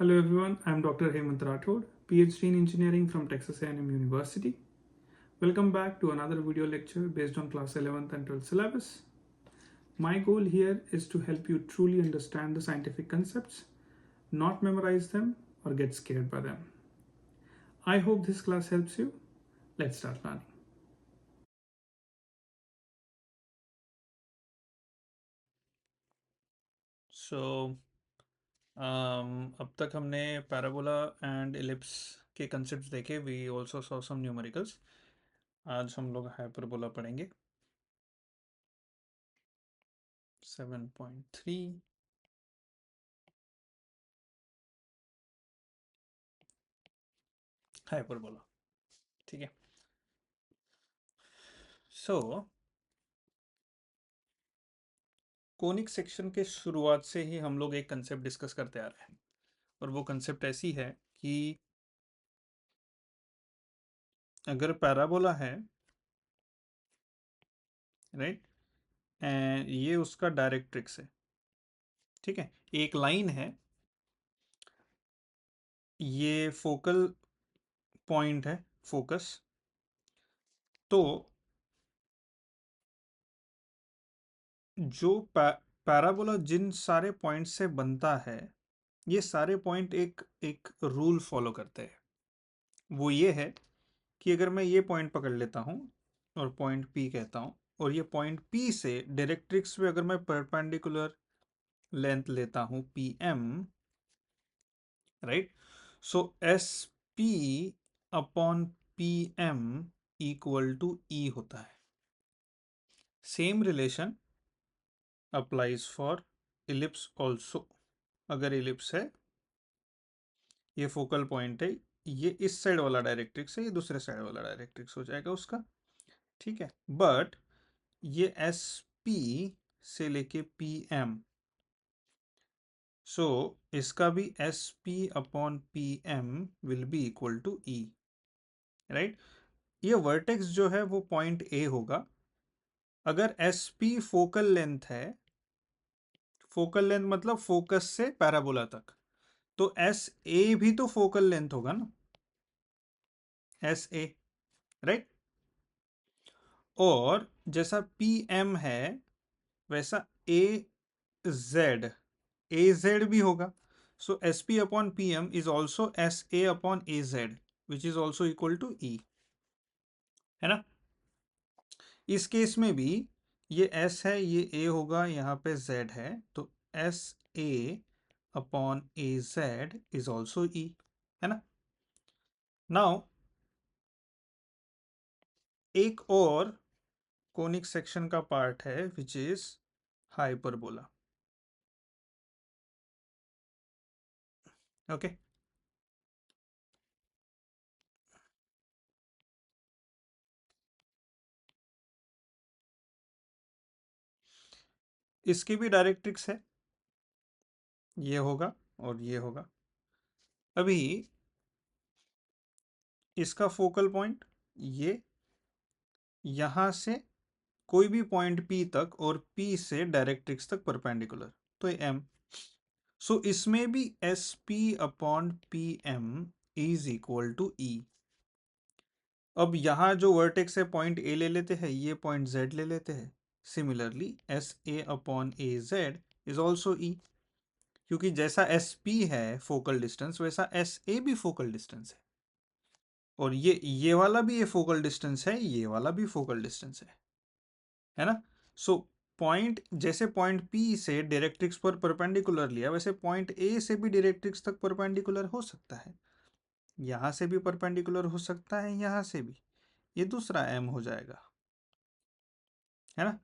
Hello everyone, I am Dr. Hemant Rathod, PhD in Engineering from Texas A&M University. Welcome back to another video lecture based on class 11th and 12th syllabus. My goal here is to help you truly understand the scientific concepts, not memorize them or get scared by them. I hope this class helps you. Let's start learning. सो अब तक हमने parabola and ellipse के concept देखे. We also saw some numericals. आज हम लोग hyperbola पढ़ेंगे. 7.3 hyperbola. ठीक है. सो कोनिक सेक्शन के शुरुआत से ही हम लोग एक कंसेप्ट डिस्कस करते आ रहे हैं, और वो कंसेप्ट ऐसी है कि अगर पैराबोला है, राइट, एंड ये उसका डायरेक्ट्रिक्स है. ठीक है, एक लाइन है, ये फोकल पॉइंट है, फोकस. तो जो पैराबोला जिन सारे पॉइंट से बनता है, ये सारे पॉइंट एक एक रूल फॉलो करते हैं. वो ये है कि अगर मैं ये पॉइंट पकड़ लेता हूँ और पॉइंट पी कहता हूँ, और ये पॉइंट पी से डायरेक्ट्रिक्स में अगर मैं परपेंडिकुलर लेंथ लेता हूँ P M, right, so S P upon P M equal to E होता है. Same relation applies for ellipse also. अगर इलिप्स है, ये फोकल पॉइंट है, ये इस साइड वाला डायरेक्ट्रिक्स है, ये दूसरे साइड वाला डायरेक्ट्रिक्स हो जाएगा उसका. ठीक है, बट ये एस पी से लेके पी एम, सो इसका भी S P upon P M will be equal to E, right. ये वर्टेक्स जो है वो पॉइंट ए होगा. अगर एस पी फोकल लेंथ है, फोकल लेंथ मतलब फोकस से पैराबोला तक, तो एस ए भी तो फोकल लेंथ होगा ना, एस ए, राइट. और जैसा पी एम है, वैसा ए जेड, ए जेड भी होगा. So S P upon P M is also S A upon A Z, which is also equal to E, है ना. इस केस में भी ये एस है, ये ए होगा, यहाँ पे जेड है, तो S A upon A Z is also E, है ना. नाउ एक और कोनिक सेक्शन का पार्ट है विच इज हाइपरबोला. ओके, इसकी भी डायरेक्ट्रिक्स है, ये होगा और ये होगा. अभी इसका फोकल पॉइंट ये, यहां से कोई भी पॉइंट P तक और P से डायरेक्ट्रिक्स तक परपेंडिकुलर, तो ये M. सो इसमें भी S P upon P M is equal to E. अब यहां जो वर्टेक्स है पॉइंट A ले लेते हैं, ये पॉइंट Z ले लेते हैं. Similarly S A upon A Z is also E, क्योंकि जैसा एस पी है फोकल डिस्टेंस, वैसा एस ए भी फोकल डिस्टेंस है. और ये वाला भी ये फोकल डिस्टेंस है, ये वाला भी फोकल डिस्टेंस है ना. सो पॉइंट, जैसे पॉइंट पी से डायरेक्ट्रिक्स पर परपेंडिकुलर लिया, वैसे पॉइंट ए से भी डायरेक्ट्रिक्स तक परपेंडिकुलर हो सकता है. यहां से भी परपेंडिकुलर हो सकता है, यहां से भी. ये दूसरा एम हो जाएगा, है ना.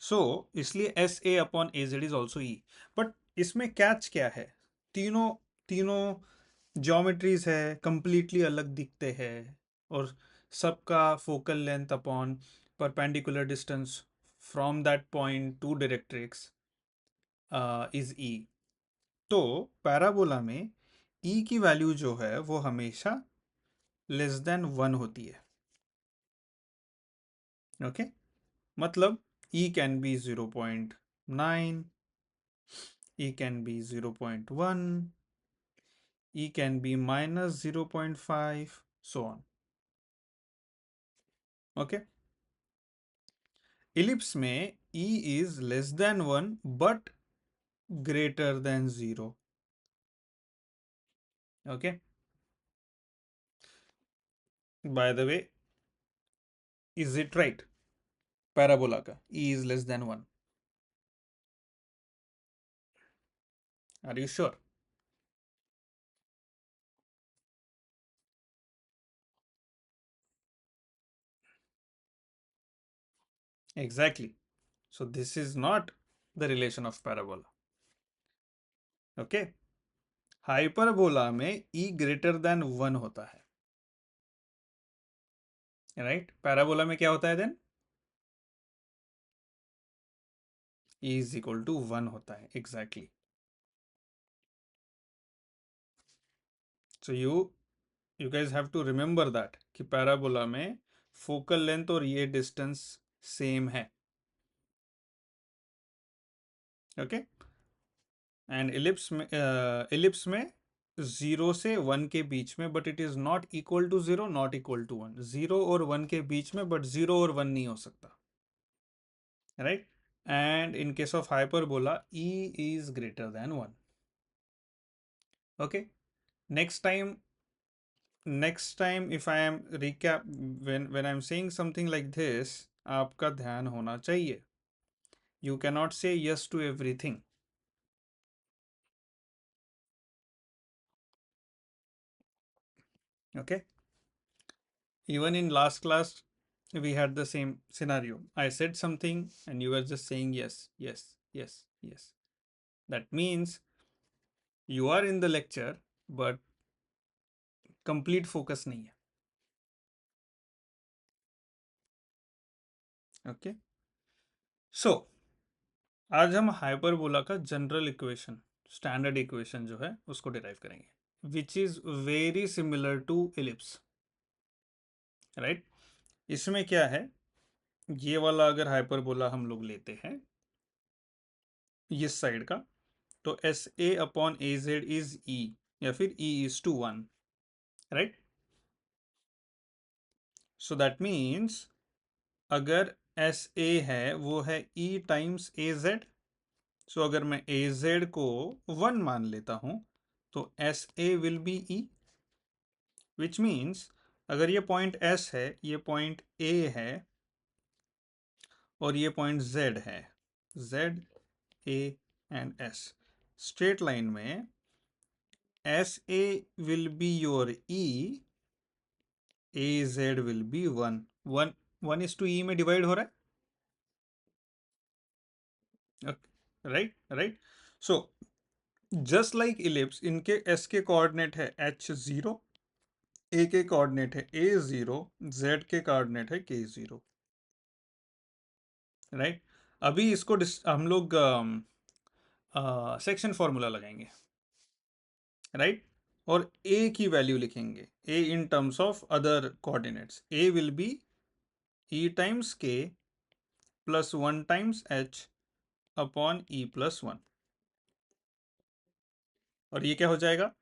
सो इसलिए S A upon A Z is also E. But इसमें कैच क्या है, तीनों तीनों ज्योमेट्रीज है, कंप्लीटली अलग दिखते हैं, और सबका focal length upon perpendicular distance from that point to directrix is E. तो पैराबोला में ई की वैल्यू जो है वो हमेशा लेस देन 1 होती है. ओके, मतलब E can be 0.9, E can be 0.1, E can be minus 0.5, so on. Okay. Ellipse में E is less than 1 but greater than 0. Okay. By the way, is it right? Parabola का E is less than 1. Are you sure? Exactly. So this is not the relation of parabola. Okay. Hyperbola में E greater than 1 होता है, right? Parabola में क्या होता है then? E is equal to 1 होता है, exactly. So you guys have to remember that कि पैराबोला में फोकल लेंथ और ये डिस्टेंस सेम है. ओके. एंड एलिप्स में 0 से 1 के बीच में, but it is not equal to 0, not equal to 1. 0 और 1 के बीच में, बट 0 और 1 नहीं हो सकता, right? And in case of hyperbola E is greater than 1. Okay. Next time if I am recap, when I'm saying something like this, आपका ध्यान होना चाहिए. You cannot say yes to everything. Okay. Even in last class, we had the same scenario. I said something and you were just saying yes, yes, yes, yes. That means you are in the lecture, but complete focus नहीं है. Okay. So, आज हम hyperbola का general equation, standard equation जो है उसको derive करेंगे, which is very similar to ellipse, right? इसमें क्या है, ये वाला अगर हाइपरबोला हम लोग लेते हैं इस साइड का, तो S A upon A Z is E, या फिर E is to 1, right? So that means अगर एस ए है वो है ई टाइम्स ए जेड. सो अगर मैं ए जेड को 1 मान लेता हूं तो S A will be E, which means अगर ये पॉइंट एस है, ये पॉइंट ए है, और ये पॉइंट जेड है, Z A and S, straight line में S A will be your E, A Z will be 1. 1:1 में डिवाइड हो रहा है, right right. So just like ellipse, इनके एस के कोऑर्डिनेट है h0, ए के कोऑर्डिनेट है a0, z के कोऑर्डिनेट है k0, राइट? अभी इसको हम लोग सेक्शन फॉर्मूला लगाएंगे, राइट? और a की वैल्यू लिखेंगे, a in terms of other coordinates. a will be e times k plus 1 times h upon e plus 1. और ये क्या हो जाएगा,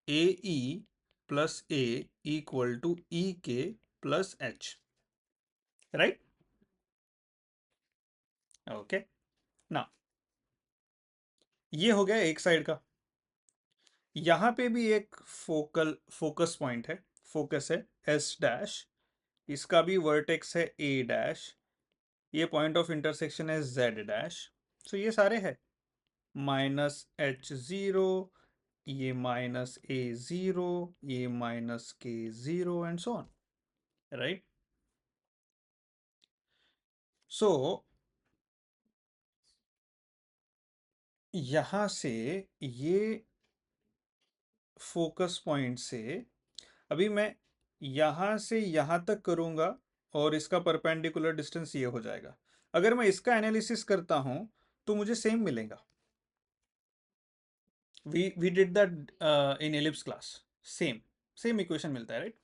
A E plus A equal to E के प्लस एच, राइट? ओके. ना, ये हो गया एक साइड का. यहां पे भी एक फोकस पॉइंट है, फोकस है एस डैश, इसका भी वर्टेक्स है ए डैश, ये पॉइंट ऑफ इंटरसेक्शन है जेड डैश. सो ये सारे है -h0, ये -a0, ये -k0 and so on, right? So यहां से ये फोकस पॉइंट से, अभी मैं यहां से यहां तक करूंगा और इसका परपेंडिकुलर डिस्टेंस ये हो जाएगा. अगर मैं इसका एनालिसिस करता हूं तो मुझे सेम मिलेगा. We did that in ellipse class, same equation मिलता है, राइट?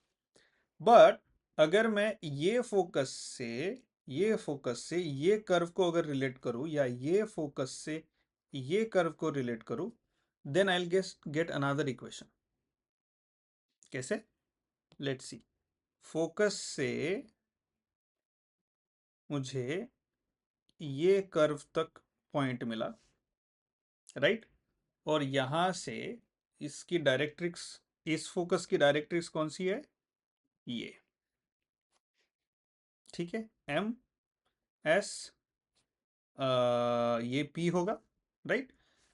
बट अगर मैं ये फोकस से ये कर्व को अगर रिलेट करूं, या ये फोकस से ये कर्व को रिलेट करूं, then I will get another equation. कैसे? लेट्स सी, फोकस से मुझे ये कर्व तक पॉइंट मिला, राइट? और यहां से इसकी डायरेक्ट्रिक्स, इस फोकस की डायरेक्ट्रिक्स कौन सी है? ये, ठीक है। एम एस, ये पी होगा, राइट?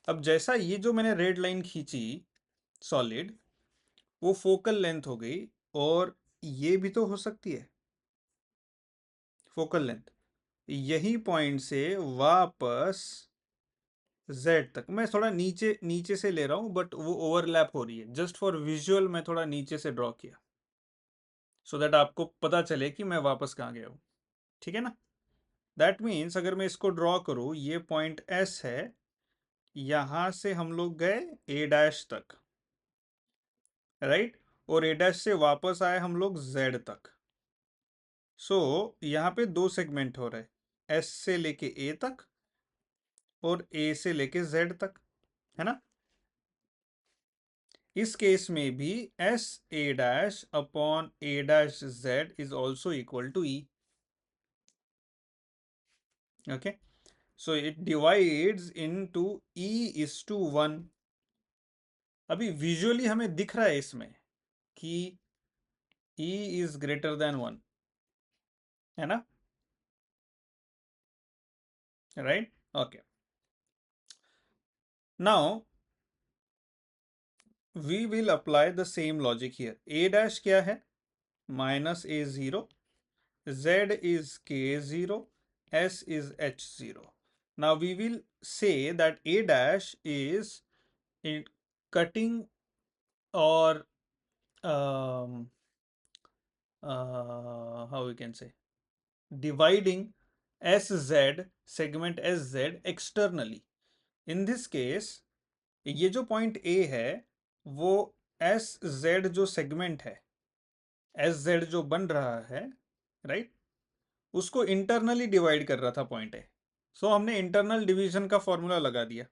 अब जैसा ये जो मैंने रेड लाइन खींची सॉलिड, वो फोकल लेंथ हो गई, और ये भी तो हो सकती है फोकल लेंथ। यही पॉइंट से वापस z तक, मैं थोड़ा नीचे नीचे से ले रहा हूं, बट वो ओवरलैप हो रही है। जस्ट फॉर विजुअल मैं थोड़ा नीचे से ड्रॉ किया, सो दैट आपको पता चले कि मैं वापस कहाँ गया हूँ, ठीक है ना? दैट मीन्स अगर मैं इसको ड्रॉ करूँ, ये पॉइंट S है, यहां से हम लोग गए A डैश तक, राइट? और A डैश से वापस आए हम लोग Z तक। सो यहाँ पे दो सेगमेंट हो रहे हैं, S से लेके A तक और A से लेके Z तक, है ना? इस केस में भी S A dash upon A dash Z is also equal to E, okay? So it divides into E is to 1। अभी विजुअली हमें दिख रहा है इसमें कि ई इज ग्रेटर देन 1, है ना? Right, okay. Now we will apply the same logic here. A dash क्या है? Minus A zero, Z is K0, S is H0. Now we will say that A dash is in cutting or how we can say dividing SZ segment SZ externally. In this case, ये जो point A है वो SZ जो segment है, SZ जो बन रहा है, राइट, उसको इंटरनली डिवाइड कर रहा था पॉइंट ए। सो हमने इंटरनल डिवीजन का फॉर्मूला लगा दिया।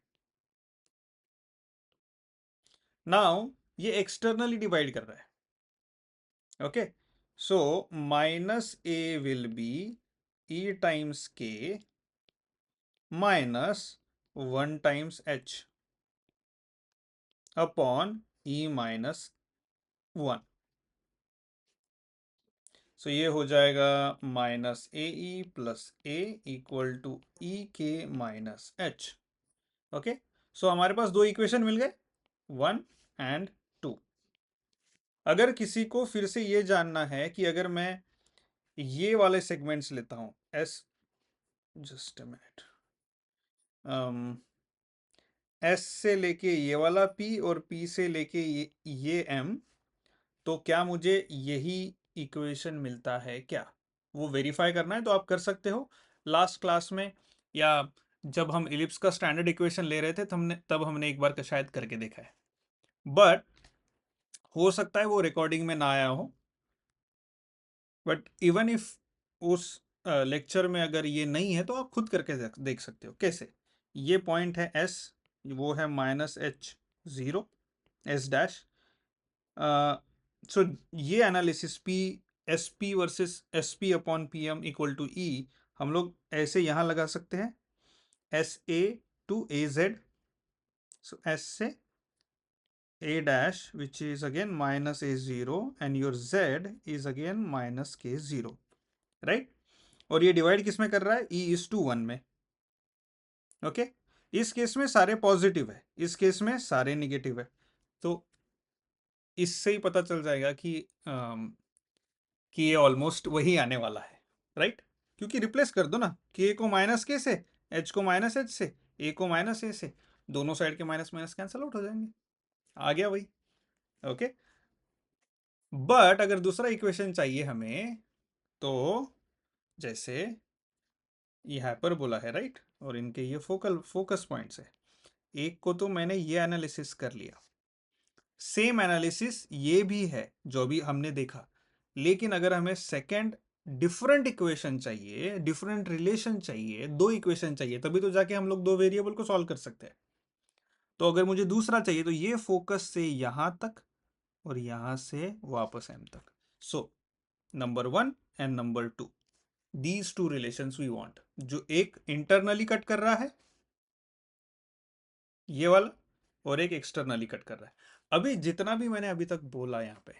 नाउ ये एक्सटर्नली डिवाइड कर रहा है, okay? So minus A will be E times K minus 1 times H upon E minus 1। So ये हो जाएगा minus A E plus A equal to E K minus H, okay? सो हमारे पास दो equation मिल गए, 1 and 2। अगर किसी को फिर से ये जानना है कि अगर मैं ये वाले सेगमेंट्स लेता हूं, S, just a minute, S से लेके ये वाला पी और पी से लेके ये एम, तो क्या मुझे यही इक्वेशन मिलता है क्या? वो वेरीफाई करना है तो आप कर सकते हो। लास्ट क्लास में या जब हम इलिप्स का स्टैंडर्ड इक्वेशन ले रहे थे तब हमने एक बार का शायद करके देखा है, बट हो सकता है वो रिकॉर्डिंग में ना आया हो। बट इवन इफ उस लेक्चर में अगर ये नहीं है तो आप खुद करके देख सकते हो। कैसे? ये पॉइंट है S, वो है minus H0 S dash. So ये analysis P S P versus S P upon P M equal to E हम लोग ऐसे यहाँ लगा सकते हैं, S A to A Z. So S से a dash which is again minus a0 and your z is again minus k0, right? और ये डिवाइड किस में कर रहा है? e is to 1 में, ओके? इस केस में सारे पॉजिटिव है, इस केस में सारे निगेटिव है, तो इससे ही पता चल जाएगा कि ये ऑलमोस्ट वही आने वाला है, राइट? क्योंकि रिप्लेस कर दो ना, k को माइनस k से, h को माइनस h से, a को माइनस a से, दोनों साइड के माइनस माइनस कैंसिल आउट हो जाएंगे, आ गया वही, ओके? बट अगर दूसरा इक्वेशन चाहिए हमें, तो जैसे ये हाइपरबोला है, राइट, और इनके ये फोकस पॉइंट्स है। एक को तो मैंने ये एनालिसिस कर लिया, सेम एनालिसिस ये भी है जो भी हमने देखा, लेकिन अगर हमें सेकंड डिफरेंट इक्वेशन चाहिए, डिफरेंट रिलेशन चाहिए, दो इक्वेशन चाहिए, तभी तो जाके हम लोग दो वेरिएबल को सॉल्व कर सकते हैं। तो अगर मुझे दूसरा चाहिए तो ये फोकस से यहां तक और यहां से वापस m तक। So number 1 and number 2, these two relations we want. जो एक इंटरनली कट कर रहा है ये वाला, और एक एक्सटर्नली कट कर रहा है। अभी जितना भी मैंने अभी तक बोला यहाँ पे,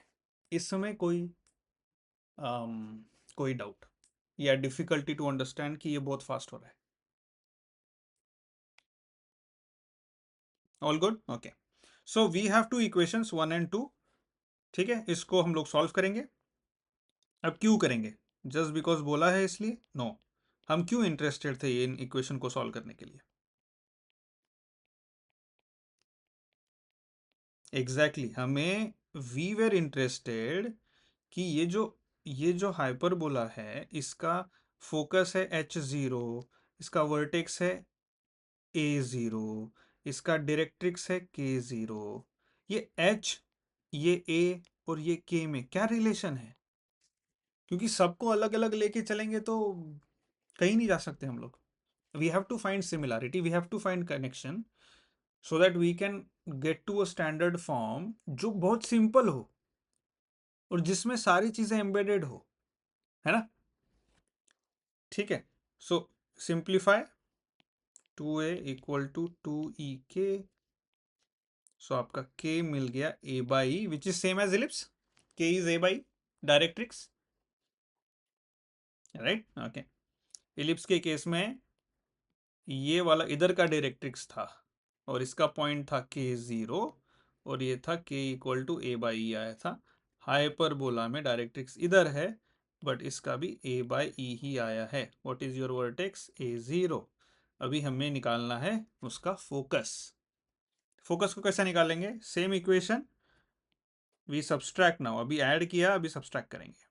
इस समय कोई डाउट या डिफिकल्टी टू अंडरस्टैंड कि ये बहुत फास्ट हो रहा है? All good, okay. So we have two equations 1 and 2। ठीक है, इसको हम लोग सॉल्व करेंगे। अब क्यों करेंगे? जस्ट बिकॉज बोला है इसलिए? नो। हम क्यों इंटरेस्टेड थे इन इक्वेशन को सॉल्व करने के लिए? एग्जैक्टली हमें वी वेर इंटरेस्टेड कि ये जो हाइपरबोला है इसका फोकस है h0, इसका वर्टेक्स है a0, इसका डायरेक्ट्रिक्स है k0। ये h, ये a और ये k में क्या रिलेशन है? क्योंकि सबको अलग अलग लेके चलेंगे तो कहीं नहीं जा सकते हम लोग। We have to find similarity, we have to find connection, so that we can get to a standard form जो बहुत सिंपल हो और जिसमें सारी चीजें एम्बेडेड हो, है ना? ठीक है, so simplify 2a equal to 2ek। So आपका k मिल गया a by E, which is same as ellipse. k is a by directrix, right? Okay, ellipse के केस में ये वाला इधर का डायरेक्ट्रिक्स था और इसका पॉइंट था k0 और ये था k equal to a by E आया था। हाइपरबोला में डायरेक्ट्रिक्स इधर है बट इसका भी a बाई ई ही आया है। What is your vertex? a0। अभी हमें निकालना है उसका फोकस। फोकस को कैसे निकालेंगे? Same equation, we subtract now. अभी ऐड किया, अभी सब्सट्रैक्ट करेंगे।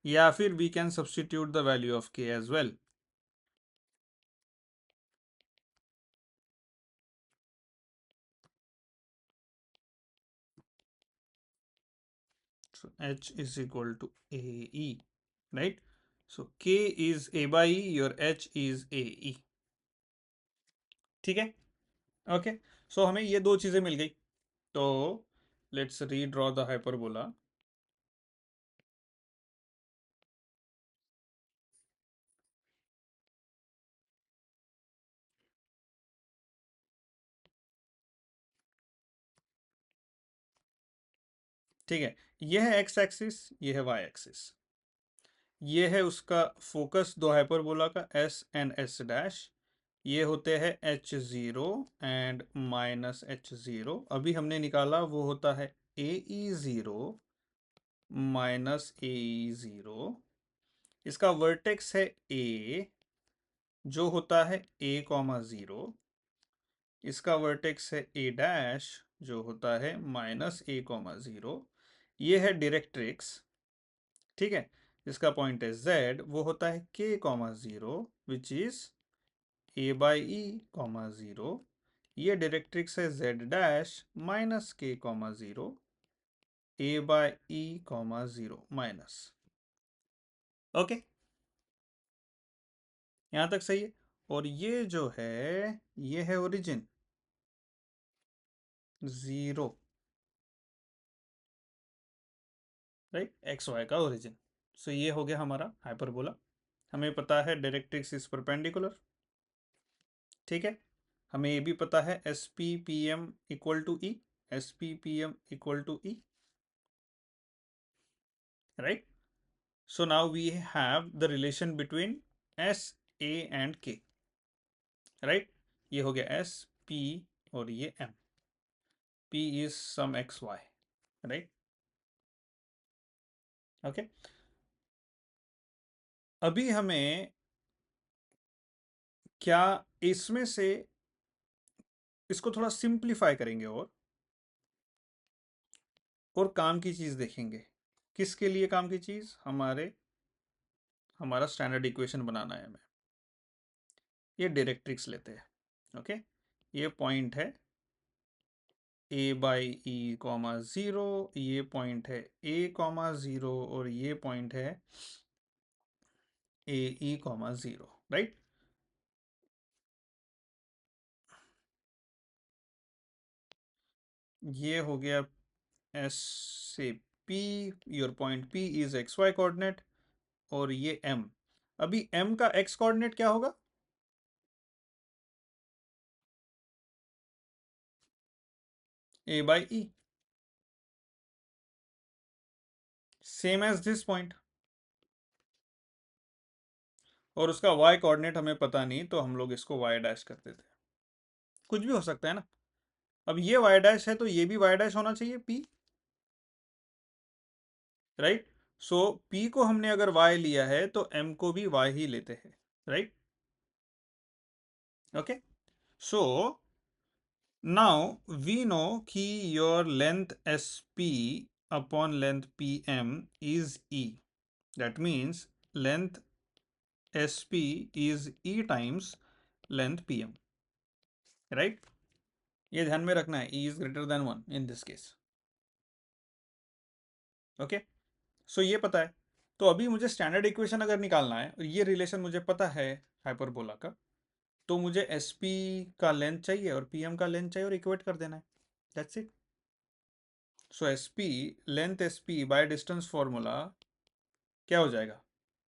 या फिर we can substitute the value of k as well. So h is equal to AE, right? So k is A by E, your h is AE। ठीक है, okay. सो हमें ये दो चीजें मिल गई, तो लेट्स रीड्रॉ द हाइपरबोला। ठीक है, ये है x एक्सिस, ये है y एक्सिस। ये है उसका फोकस दो हाइपरबोला का s एंड s डैश। ये होते हैं h0 एंड माइनस h0। अभी हमने निकाला वो होता है AE0 माइनस AE0। इसका वर्टेक्स है a, जो होता है a कॉमा 0। इसका वर्टेक्स है a डैश, जो होता है माइनस a कॉमा 0। ये है डायरेक्ट्रिक्स, ठीक है। इसका पॉइंट है z, वो होता है k comma 0 which is a by E comma 0। ये डायरेक्ट्रिक्स है z dash minus k comma 0, a by E comma 0 minus. Okay, यहाँ तक सही है। और ये जो है ये है ओरिजिन 0, राइट? एक्स वाई का ओरिजिन। सो ये हो गया हमारा हाइपरबोला। हमें पता है डायरेक्ट्रिक्स इज परपेंडिकुलर, ठीक है। हमें ये भी पता है S P P M equal to e, S P P M equal to E, right? So now we have the relation between S, a and k, right? ये हो गया एस पी और ये M. P is some x y, right? Okay, अभी हमें क्या इसमें से इसको थोड़ा सिंप्लीफाई करेंगे और काम की चीज देखेंगे। किसके लिए काम की चीज? हमारा स्टैंडर्ड इक्वेशन बनाना है हमें। ये डायरेक्ट्रिक्स लेते हैं, ओके। ये पॉइंट है a बाई ई कॉमा 0, ये पॉइंट है a कॉमा 0 और ये पॉइंट है a e कॉमा 0, राइट? ये हो गया एस से P, your point P is x y coordinate, और ये एम। अभी एम का एक्स कोऑर्डिनेट क्या होगा? A by E, same as this point. और उसका वाई कोऑर्डिनेट हमें पता नहीं, तो हम लोग इसको वाई डैश कर देते हैं। कुछ भी हो सकता है ना। अब ये वाई डैश है तो ये भी वाई डैश होना चाहिए, पी, राइट। सो पी को हमने अगर वाई लिया है तो एम को भी वाई ही लेते हैं, right. Okay, so now we know कि your length S P upon length P M is E, that means length S P is E times length P M, right. ये ध्यान में रखना है, E is greater than 1 in this case. Okay, so ये पता है। तो अभी मुझे स्टैंडर्ड इक्वेशन अगर निकालना है, और ये रिलेशन मुझे पता है हाइपरबोला का, तो मुझे एस पी का लेंथ चाहिए और पी एम का लेंथ चाहिए, और इक्वेट कर देना है, that's it. So S P, length S P by distance formula क्या हो जाएगा?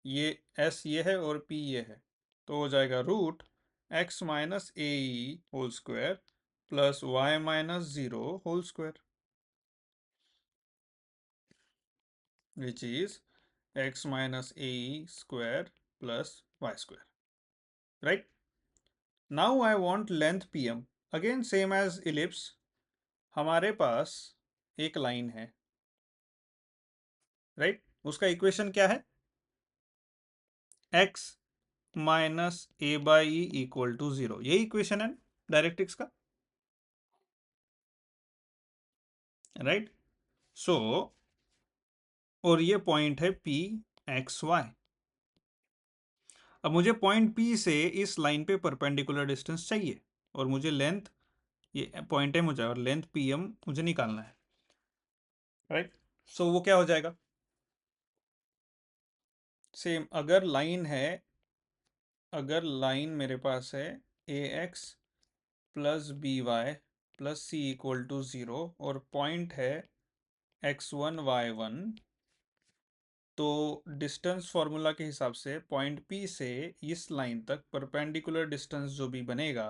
ये एस ये है और पी ये है, तो हो जाएगा root x minus a whole square plus y minus 0 whole square, which is x minus a square plus y square, right? Now I want length pm, again same as ellipse, हमारे पास एक line है, right. उसका equation क्या है? x minus A by e equal to 0, यही equation है directrix का, right. सो और ये पॉइंट है पी एक्स वाई। अब मुझे पॉइंट पी से इस लाइन पे परपेंडिकुलर डिस्टेंस चाहिए, और मुझे लेंथ, ये पॉइंट है मुझे, और लेंथ पी एम मुझे निकालना है, राइट। सो वो क्या हो जाएगा? सेम, अगर लाइन मेरे पास है A X plus B Y plus C equal to 0, और पॉइंट है x1 y1, तो डिस्टेंस फॉर्मूला के हिसाब से पॉइंट पी से इस लाइन तक परपेंडिकुलर डिस्टेंस जो भी बनेगा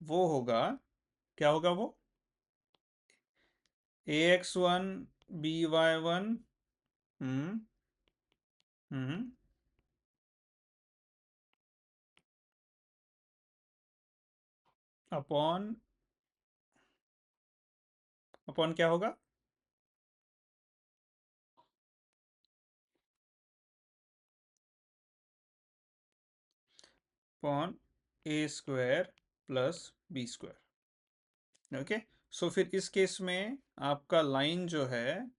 वो होगा, क्या होगा वो? ax1 by1, हम्म हम्म अपॉन, अपॉन क्या होगा? Upon A square plus B square. Okay, so फिर इस केस में आपका लाइन जो है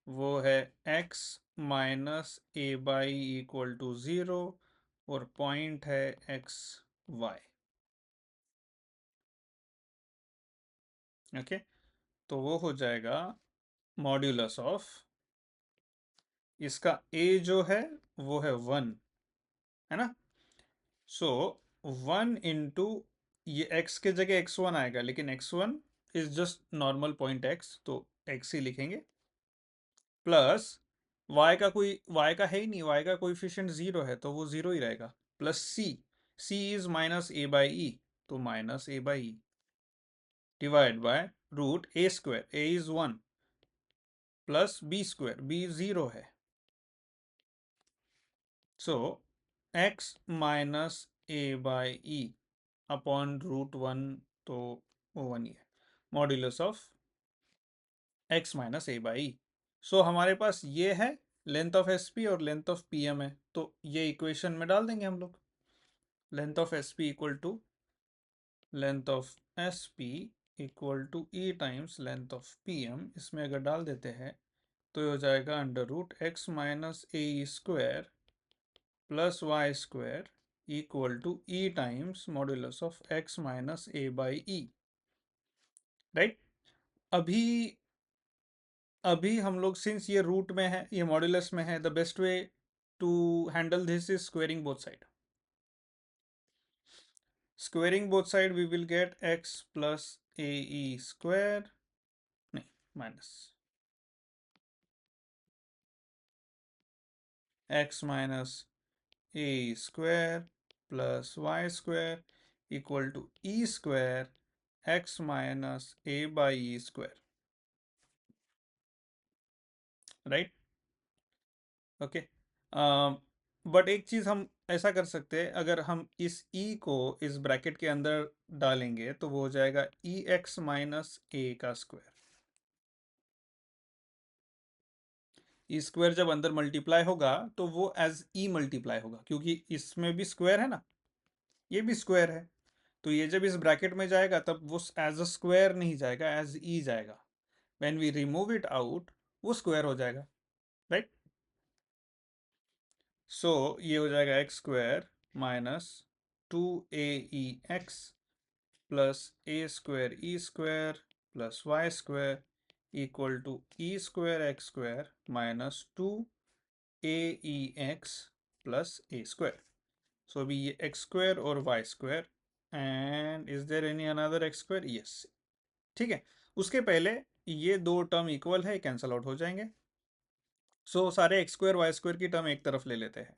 वो है x minus A by equal to 0, और पॉइंट है एक्स वाई। ओके, तो वो हो जाएगा मॉड्यूलस ऑफ, इसका a जो है वो है 1, है ना। सो 1 इंटू, ये x के जगह x1 आएगा, लेकिन x1 is just normal point x, तो x ही लिखेंगे, प्लस y का है ही नहीं, y का कोएफिशिएंट 0 है, तो वो 0 ही रहेगा, plus c is minus A by E, तो minus A by E divide by root A square, A is 1 plus B square, B 0 है, so x minus A by E upon root 1, तो वो 1 ही है, modulus of x minus A by E. So हमारे पास ये है length of S P और लेंथ ऑफ पी एम है, तो ये इक्वेशन में डाल देंगे हम लोग, length of S P equal to length of S P equal to e times length of P M, इसमें अगर डाल देते हैं तो ये हो जाएगा under root x minus A square plus Y square equal to e times modulus of x minus A by e, right. अभी अभी हम लोग, सिंस ये रूट में है, ये मॉड्यूलस में है, the best way to handle this is squaring both side. Squaring both side we will get x plus A E square, नहीं minus x minus A square plus Y square equal to E square x minus A by E square, right. Okay, but एक चीज हम ऐसा कर सकते हैं, अगर हम इस e को इस ब्रैकेट के अंदर डालेंगे तो वो हो जाएगा ई एक्स माइनस ए का स्क्वायर। ई स्क्वायर जब अंदर मल्टीप्लाई होगा तो वो एज ई मल्टीप्लाई होगा, क्योंकि इसमें भी स्क्वायर है ना, ये भी स्क्वायर है, तो ये जब इस ब्रैकेट में जाएगा तब वो एज अ स्क्वायर नहीं जाएगा, एज ई जाएगा। When we remove it out वो स्क्वायर हो जाएगा, राइट। सो ये हो जाएगा x square minus 2aex plus A square E square plus Y square equal to E square x square minus 2aex plus A square. So अभी ये X square और Y square, and is there any another X square? Yes, ठीक है। उसके पहले ये दो term equal है, कैंसल आउट हो जाएंगे। सो सारे एक्स स्क्वायर वाई स्क्वायर की टर्म एक तरफ ले लेते हैं।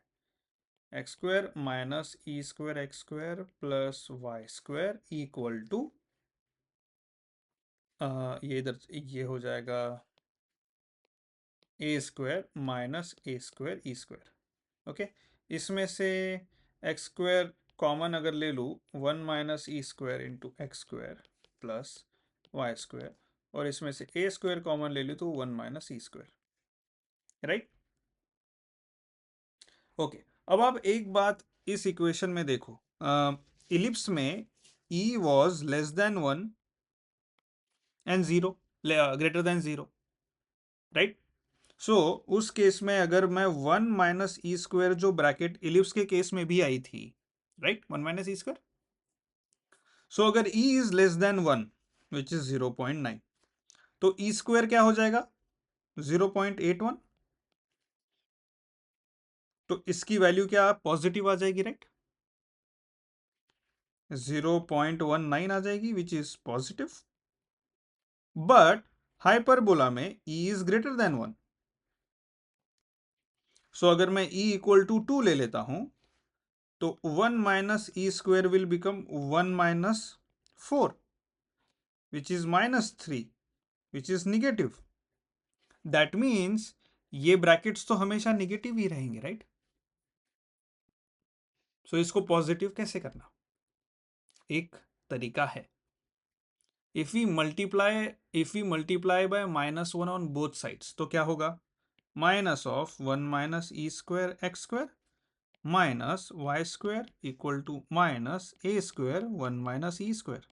X square minus E square x square plus Y square equal to ये इधर ये हो जाएगा A square minus A square E square. Okay, इसमें से एक्स स्क्वायर कॉमन अगर ले लूँ, 1 माइनस ई square into X square plus Y square, और इसमें से ए स्क्वायर कॉमन ले लूँ तो 1 माइनस ई स्क्वायर, राइट। ओके, अब आप एक बात इस इक्वेशन में देखो, इलिप्स में e was less than 1 and 0 greater than 0, right. सो उस केस में अगर मैं 1 माइनस ई स्क्वायर जो ब्रैकेट इलिप्स के केस में भी आई थी, राइट, 1 माइनस ई स्क्वायर, सो अगर e is less than 1 which is 0.9, तो ई स्क्वायर क्या हो जाएगा? 0.81, तो इसकी वैल्यू क्या पॉजिटिव आ जाएगी, राइट, 0.19 आ जाएगी which is positive. But hyperbola में e इज ग्रेटर देन 1, सो अगर मैं e इक्वल टू 2 ले लेता हूं तो 1 minus E square will become 1 minus 4 which is minus 3 which is negative. That means ये ब्रैकेट्स तो हमेशा निगेटिव ही रहेंगे, राइट। सो इसको पॉजिटिव कैसे करना? एक तरीका है, if we multiply by -1 on both sides तो क्या होगा? Minus of 1 minus E square x square minus Y square equal to minus A square 1 minus E square.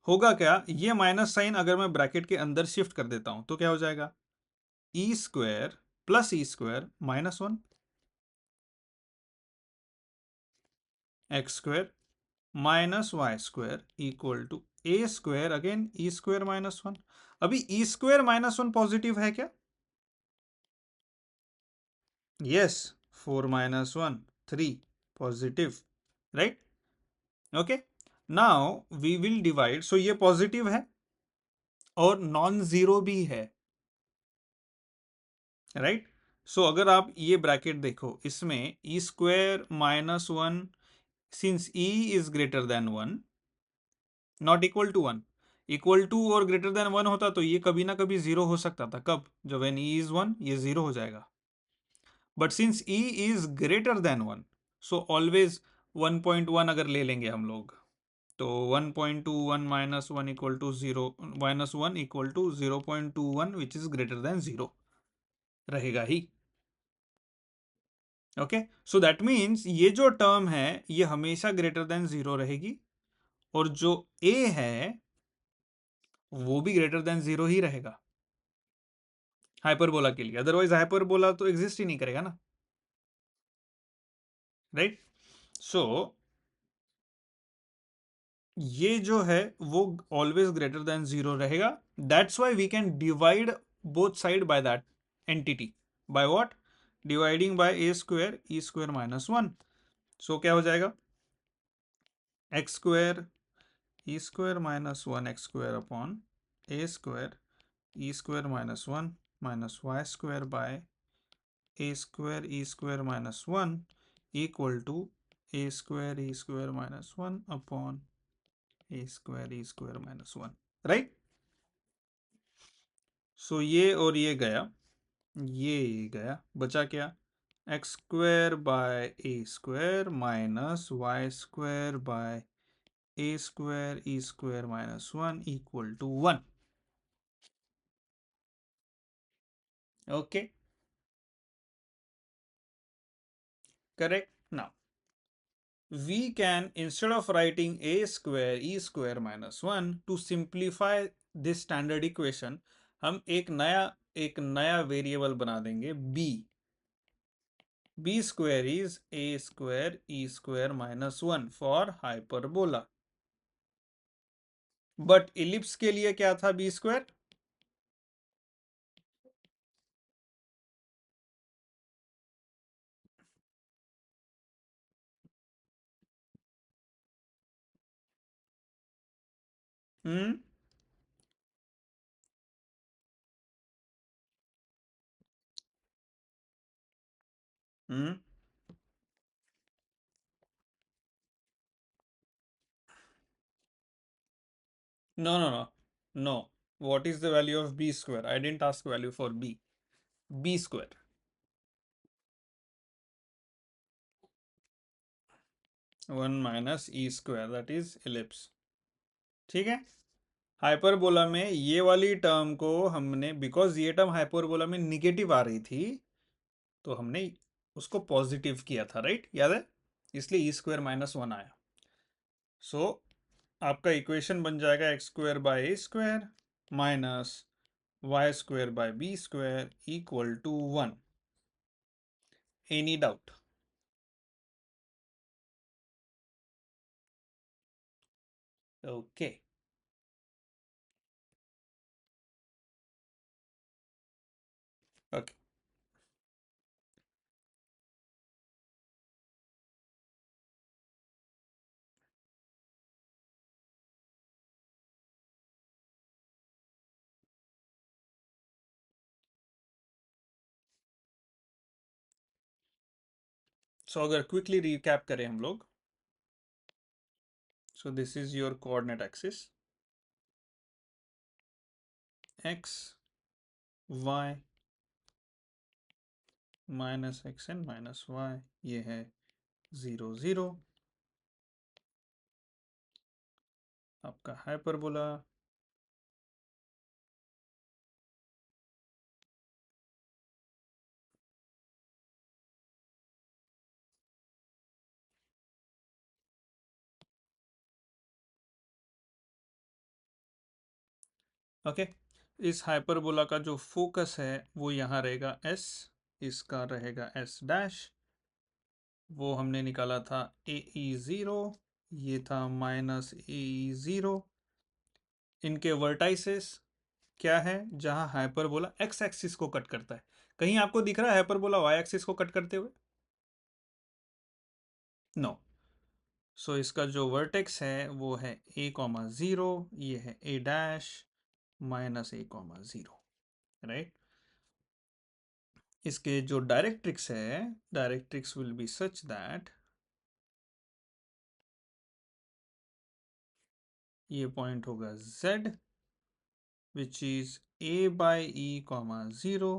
होगा क्या, ये माइनस साइन अगर मैं ब्रैकेट के अंदर शिफ्ट कर देता हूं तो क्या हो जाएगा? E square plus E square minus 1 X square minus Y square equal to A square again E square minus 1। अभी ई स्क्वायर माइनस 1 पॉजिटिव है क्या? Yes, 4 minus 1 3 positive, right. Okay, now we will divide, so ये positive है और non zero भी है, right. सो अगर आप ये ब्रैकेट देखो, इसमें E square minus 1, since E is greater than 1 not equal to 1, equal to और ग्रेटर देन 1 होता तो ये कभी ना कभी जीरो हो सकता था। कब? जब व्हेन ई इज 1 ये जीरो हो जाएगा। But since E is greater than 1, so always 1.1 अगर ले लेंगे हम लोग तो 1.21 minus 1 equal to 0 minus 1 equal to 0.21 which is greater than 0 रहेगा ही। ओके, सो दैट मीन्स ये जो टर्म है ये हमेशा ग्रेटर देन 0 रहेगी, और जो a है वो भी ग्रेटर देन 0 ही रहेगा हाइपरबोला के लिए, अदरवाइज हाइपरबोला तो एग्जिस्ट ही नहीं करेगा ना, राइट। सो ये जो है वो ऑलवेज ग्रेटर देन 0 रहेगा। That's why we can divide both side by that entity, by what? Dividing by A square E square minus 1। So क्या हो जाएगा, x square E square minus one X square upon A square E square minus one minus Y square by A square minus one equal to A square minus one upon A square minus one, right. So ये और ये गया, बचा क्या, x square by A square minus Y square by A square E square minus one equal to one. Okay, correct. Now we can, instead of writing a square e square minus 1, to simplify this standard equation, हम एक नया variable बना देंगे b square is a square e square minus 1 for hyperbola. But ellipse के लिए क्या था b square, hmm hmm no, what is the value of b square? I didn't ask value for b square, 1 minus e square, that is ellipse, ठीक है। Hyperbola में ये वाली term को हमने, बिकॉज ये टर्म हाइपरबोला में निगेटिव आ रही थी, तो हमने उसको पॉजिटिव किया था, राइट, याद है, इसलिए ई स्क्वायर माइनस वन आया। सो आपका इक्वेशन बन जाएगा x square by A square minus Y square by B square equal to one. Any doubt? Okay, okay. So अगर क्विकली रिकैप करें हम लोग, so this is your coordinate axis, X Y minus X and minus Y, ये है 0 0 आपका hyperbola. Okay, इस hyperbola का जो फोकस है वो यहाँ रहेगा एस, इसका रहेगा एस डैश, वो हमने निकाला था ए ई ज़ीरो, ये था माइनस ए ई ज़ीरो। इनके वर्टाइसेस क्या है, जहाँ हाइपरबोला एक्स एक्सिस को कट करता है, कहीं आपको दिख रहा है हाइपरबोला वाई एक्सिस को कट करते हुए? नो। सो इसका जो वर्टेक्स है वो है ए कॉमा ज़ीरो, ये है A dash minus a comma zero, right. इसके जो डायरेक्ट्रिक्स है, directrix will be such that ये पॉइंट होगा z, which is a by E comma zero,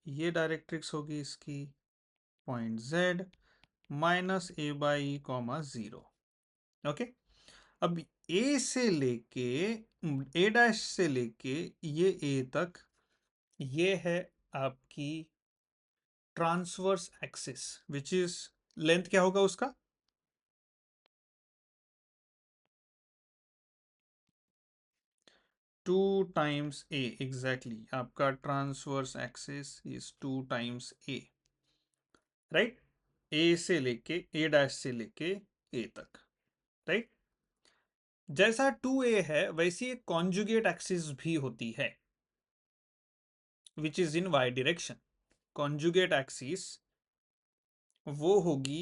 ये डायरेक्ट्रिक्स होगी इसकी point z minus a by E comma zero. Okay, अब a से लेके a डैश से लेके ये a तक, ये है आपकी transverse axis, which is length क्या होगा उसका, टू टाइम्स ए, एग्जैक्टली आपका transverse axis is two times A, right, A से लेके ए डैश से लेके ए तक, राइट। जैसा 2a है वैसी एक कॉन्जुगेट एक्सिस भी होती है, which is in y direction. Conjugate axis वो होगी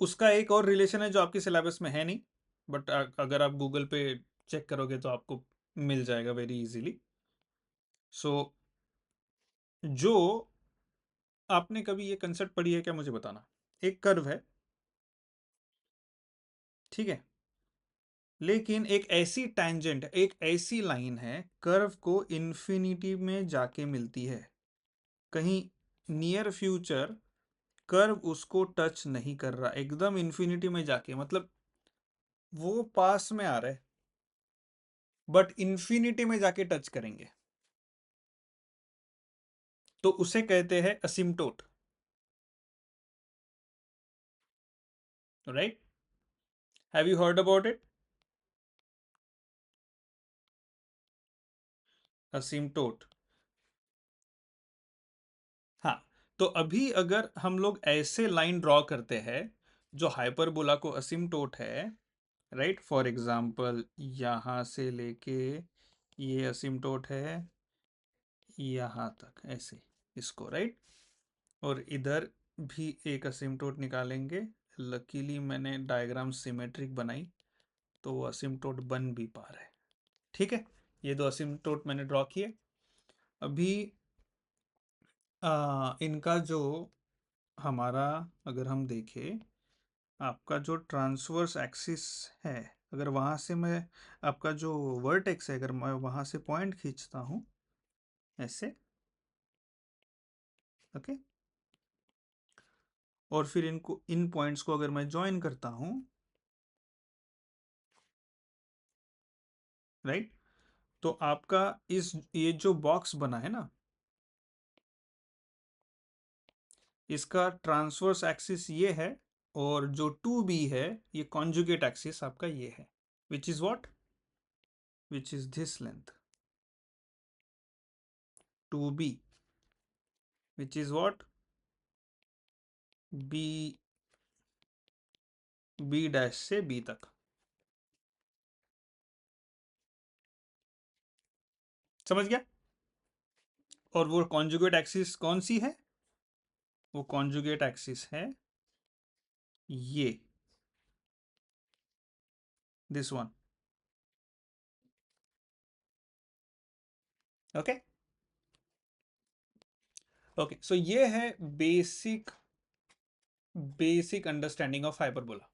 उसका एक और रिलेशन है जो आपके सिलेबस में है नहीं, बट अगर आप गूगल पे चेक करोगे तो आपको मिल जाएगा वेरी इजीली। सो जो आपने कभी ये कंसेप्ट पढ़ी है क्या, मुझे बताना। एक कर्व है, ठीक है, लेकिन एक ऐसी टैंजेंट, एक ऐसी लाइन है कर्व को इन्फिनिटी में जाके मिलती है, कहीं नियर फ्यूचर कर्व उसको टच नहीं कर रहा, एकदम इन्फिनिटी में जाके, मतलब वो पास में आ रहा है बट इन्फिनिटी में जाके टच करेंगे, तो उसे कहते हैं asymptote, right? Have you heard about it? Asymptote. हाँ, तो अभी अगर हम लोग ऐसे लाइन ड्रॉ करते हैं जो हाइपरबोला को असिम्प्टोट है, राइट, फॉर एग्जाम्पल यहां से लेके ये असिम्प्टोट है यहां तक, ऐसे इसको, राइट, और इधर भी एक असिम्प्टोट निकालेंगे। लकीली मैंने डायग्राम सिमेट्रिक बनाई तो वो असिम्प्टोट बन भी पा रहा है, ठीक है। ये दो असिम्प्टोट मैंने ड्रॉ किए। अभी इनका जो हमारा, अगर हम देखें, आपका जो ट्रांसवर्स एक्सिस है, अगर वहाँ से मैं, आपका जो वर्टेक्स है, अगर मैं वहाँ से पॉइंट खींचता हूँ ऐसे, ओके, और फिर इनको, इन पॉइंट्स को अगर मैं ज्वाइन करता हूँ, राइट, तो आपका इस, ये जो बॉक्स बना है ना, इसका ट्रांसवर्स एक्सिस ये है, और जो 2b है, ये कॉन्जुगेट एक्सिस आपका ये है, which is what, which is this length 2b, which is what, b, b dash से b तक। समझ गया? और वो कॉन्जुगेट एक्सिस कौन सी है? वो कॉन्जुगेट एक्सिस है ये, this one, okay. Okay, so ये है basic, basic understanding of hyperbola,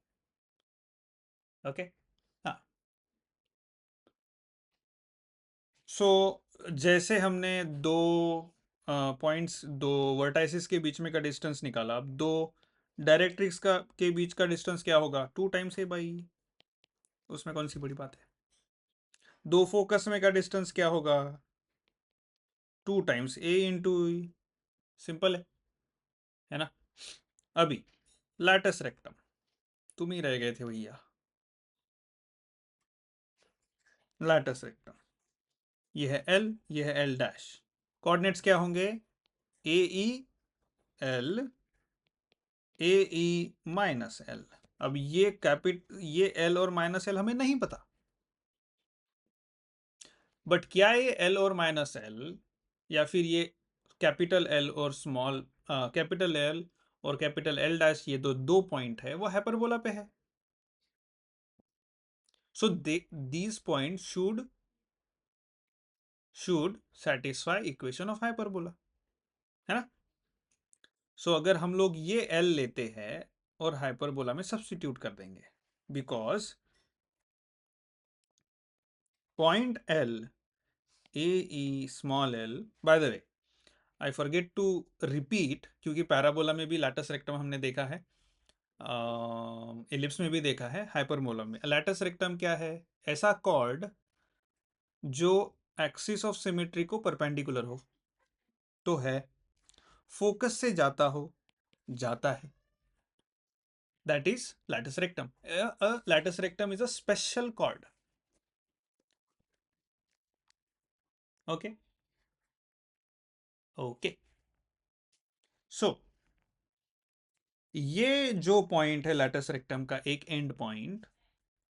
okay. हाँ, सो जैसे हमने दो पॉइंट्स, दो वर्टाइसिस के बीच में का डिस्टेंस निकाला, अब दो डायरेक्ट्रिक्स का के बीच का डिस्टेंस क्या होगा, 2 टाइम्स a/e, उसमें कौन सी बड़ी बात है। दो फोकस में का डिस्टेंस क्या होगा, 2 टाइम्स a × e, सिंपल है ना। अभी लैटस रेक्टम, तुम ही रह गए थे भैया, लैटस रेक्टम, ये है L, ये है L डैश, कोऑर्डिनेट्स क्या होंगे, ए ई एल, ए ई माइनस एल। अब ये ये L और माइनस एल हमें नहीं पता, बट क्या ये L और माइनस एल, या फिर ये कैपिटल L और स्मॉल, कैपिटल L और कैपिटल L डैश, ये दो पॉइंट है, वो हाइपरबोला पे है। So these point should satisfy equation of hyperbola, है ना। सो अगर हम लोग ये L लेते हैं और हाइपरबोला में सब्स्टिट्यूट कर देंगे, because point L, a E small l, by the way I forget to repeat, क्योंकि पैराबोला में भी लैटस रेक्टम हमने देखा है, इलिप्स में भी देखा है, हाइपरबोला में लैटस रेक्टम क्या है, ऐसा कॉर्ड जो एक्सिस ऑफ सिमेट्री को परपेंडिकुलर हो, तो है, फोकस से जाता हो, जाता है, that is latus rectum. Latus rectum is a special chord, okay. Okay, so ये जो पॉइंट है लैटस रेक्टम का एक end point,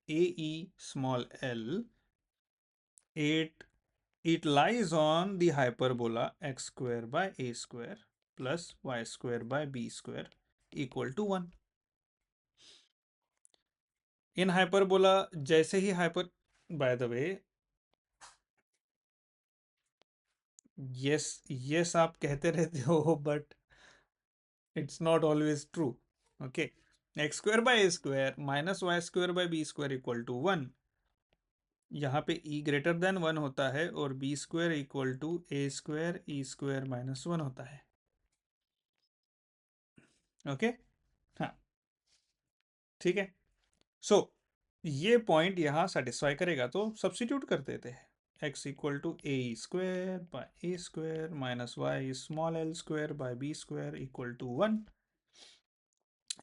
A E small L, it lies on the hyperbola x square by a square plus y square by b square equal to 1, in hyperbola जैसे ही hyper, by the way, yes yes आप कहते रहते हो but it's not always true. Okay, X square by A square minus Y square by B square equal to 1. यहाँ पे e greater than 1 होता है और b square equal to A square E square minus 1 होता है. Okay, हाँ ठीक है. सो ये पॉइंट यहाँ सेटिस्फाई करेगा, तो सब्स्टिट्यूट कर देते हैं. x equal to A square by A square minus Y small L square by B square equal to 1.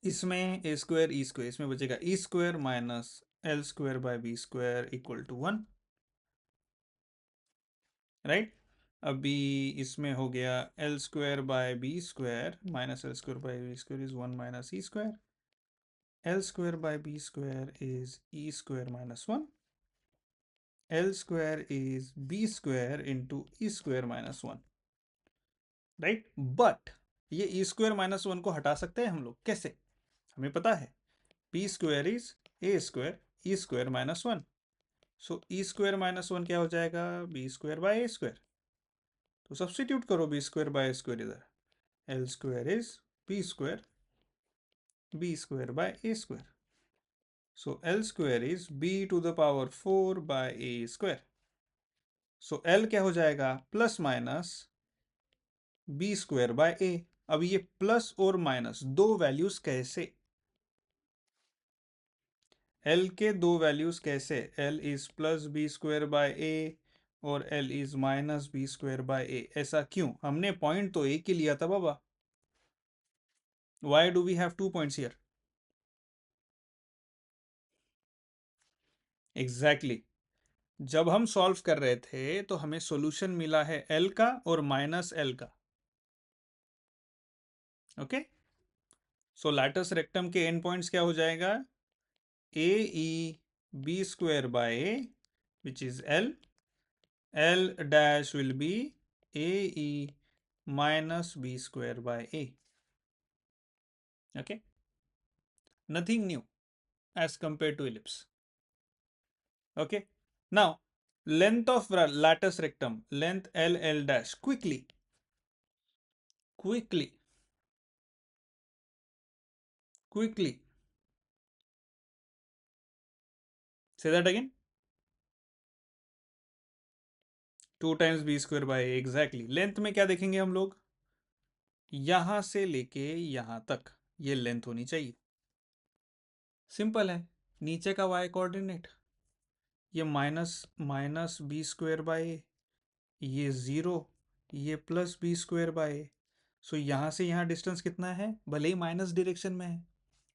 इसमें ए स्क्वायर ई स्क्वायर, इसमें बचेगा E square minus L square by B square equal to 1. Right, अभी इसमें हो गया L square by B square minus L square by B square is 1 minus E square. L square by B square is E square minus 1. L square is B square into e square minus 1. Right, but ये e square minus 1 को हटा सकते हैं हम लोग. कैसे? हमें पता है B square is A square E square minus 1. So E square minus 1 क्या हो जाएगा? B square by A square. तो सब्स्टिट्यूट करो B square by A square इधर. L square is B square by A square. So L square is B to the power 4 by A square. So L क्या हो जाएगा? Plus minus B square by A. अब ये plus और minus दो values कैसे? L के दो वैल्यूज कैसे? L is plus B square by A और L is minus B square by A. ऐसा क्यों? हमने पॉइंट तो एक ही लिया था बाबा. Why do we have 2 points here? Exactly, जब हम सॉल्व कर रहे थे तो हमें सॉल्यूशन मिला है एल का और माइनस एल का. ओके, सो लैटिस रेक्टम के एंड पॉइंट्स क्या हो जाएगा? A E B square by A which is L. L dash will be A E minus b square by a. Okay, nothing new as compared to ellipse. Okay, now length of latus rectum, length L L dash. Quickly say that again. 2 times b square by a. Exactly. Length में क्या देखेंगे हम लोग? यहां से लेके यहां तक ये लेंथ होनी चाहिए. सिंपल है, नीचे का y कोऑर्डिनेट ये माइनस बी स्क्वायर बाय ए, ये 0, ये plus B square by a. सो यहाँ से यहाँ डिस्टेंस कितना है? भले ही माइनस डायरेक्शन में है,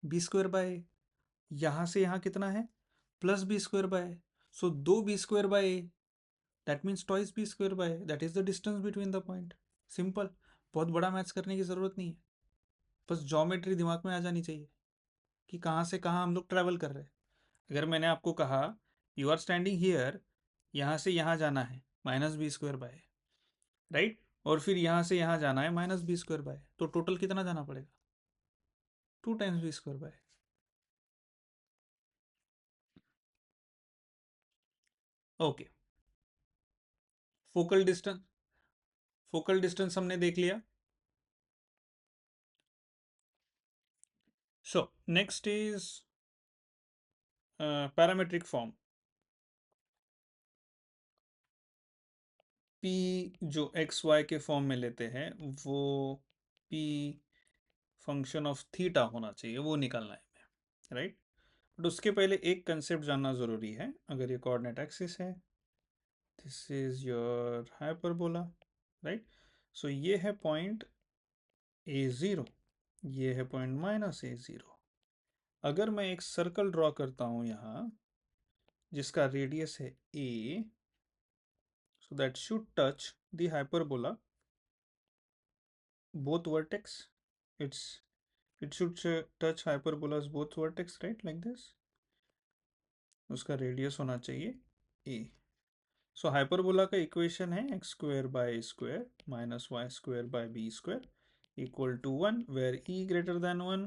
बी स्क्वायर बाय ए. यहाँ से यहाँ कितना है? Plus B square by a. So 2 b square by a, that means twice b square by a. That is the distance between the point. Simple, बहुत बड़ा मैथ्स करने की ज़रूरत नहीं है, बस ज्योमेट्री दिमाग में आ जानी चाहिए कि कहाँ से कहाँ हम लोग ट्रैवल कर रहे हैं. अगर मैंने आपको कहा यू आर स्टैंडिंग हियर, यहाँ से यहाँ जाना है minus B square by a, right, और फिर यहाँ से यहाँ जाना है माइनस बी स्क्वायर बाय, तो टोटल कितना जाना पड़ेगा? 2 times b square by. Okay, focal distance हमने देख लिया. So next is parametric form. P जो एक्स वाई के फॉर्म में लेते हैं वो पी फंक्शन ऑफ थीटा होना चाहिए, वो निकालना है हमें, राइट. बट उसके पहले एक कंसेप्ट जानना ज़रूरी है. अगर ये कोऑर्डिनेट एक्सिस है, this is your hyperbola, right. So ये है पॉइंट a0, ये है पॉइंट माइनस a0. अगर मैं एक सर्कल ड्रॉ करता हूँ यहाँ जिसका रेडियस है a, so that should touch the hyperbola both vertex. It should touch hyperbola's both vertex, right, like this. उसका रेडियस होना चाहिए a. सो हाइपरबोला का इक्वेशन है x square by A square minus Y square by B square equal to 1 where e greater than 1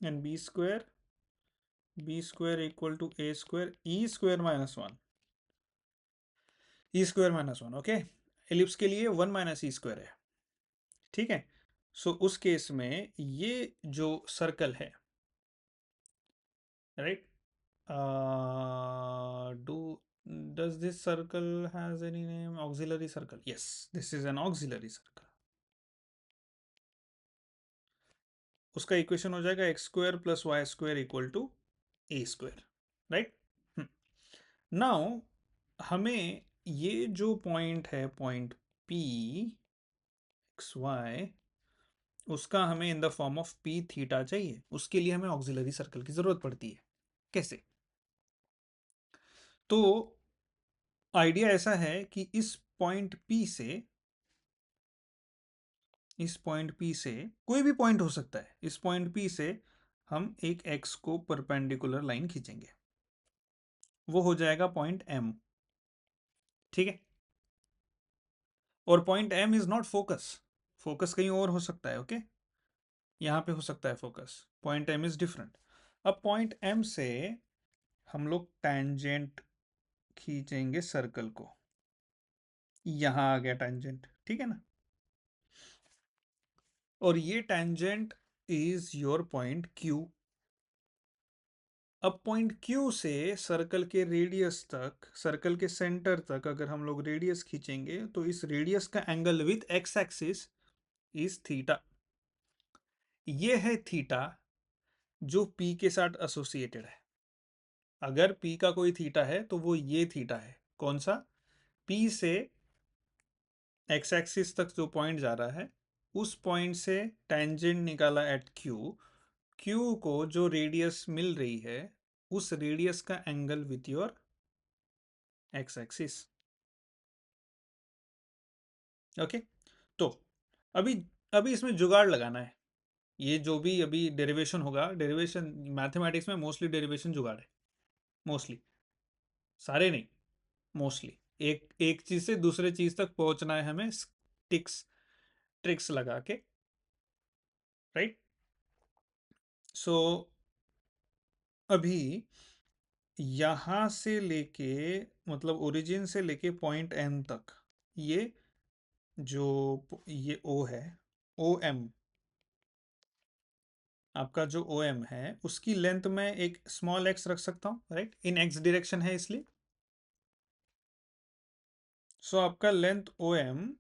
and b square b square equal to A square E square minus one, e square minus one. Okay, ellipse के लिए one minus E square है, ठीक है। सो उस case में ये जो circle है, right, do does this circle has any name? Auxiliary circle, yes, this is an auxiliary circle। उसका इक्वेशन हो जाएगा x square plus Y square equal to A square, right. Now हमें ये जो पॉइंट है, पॉइंट पी एक्स वाई, उसका हमें in the form of P theta चाहिए। उसके लिए हमें ऑक्सिलरी सर्कल की जरूरत पड़ती है। कैसे? तो आइडिया ऐसा है कि इस पॉइंट पी से, इस पॉइंट पी से कोई भी पॉइंट हो सकता है, इस पॉइंट पी से हम एक एक्स को परपेंडिकुलर लाइन खींचेंगे, वो हो जाएगा पॉइंट एम, ठीक है। और point M is not focus, focus कहीं और हो सकता है, ओके, यहाँ पे हो सकता है focus, point M is different. अब पॉइंट एम से हम लोग टैंजेंट खींचेंगे सर्कल को, यहां आ गया टैंजेंट, ठीक है ना। और ये tangent is your point Q. अब पॉइंट क्यू से सर्कल के रेडियस तक, सर्कल के सेंटर तक अगर हम लोग रेडियस खींचेंगे तो इस रेडियस का angle with x axis is theta. ये है थीटा जो पी के साथ एसोसिएटेड है। अगर पी का कोई थीटा है तो वो ये थीटा है। कौन सा? पी से एक्स एक्सिस तक जो पॉइंट जा रहा है, उस पॉइंट से टेंजेंट निकाला एट क्यू, क्यू को जो रेडियस मिल रही है, उस रेडियस का angle with your x axis. Okay, तो अभी अभी इसमें जुगाड़ लगाना है। ये जो भी अभी डेरिवेशन होगा, डेरिवेशन मैथमेटिक्स में मोस्टली डेरिवेशन जुगाड़ है, मोस्टली, सारे नहीं, मोस्टली। एक एक चीज से दूसरे चीज तक पहुंचना है हमें, टिक्स ट्रिक्स लगा के, राइट। सो अभी यहां से लेके, मतलब ओरिजिन से लेके पॉइंट एम तक, ये जो ये ओ है, ओ एम, आपका जो ओ एम है उसकी लेंथ में एक स्मॉल एक्स रख सकता हूँ, राइट, इन एक्स डायरेक्शन है इसलिए। सो आपका लेंथ ओ एम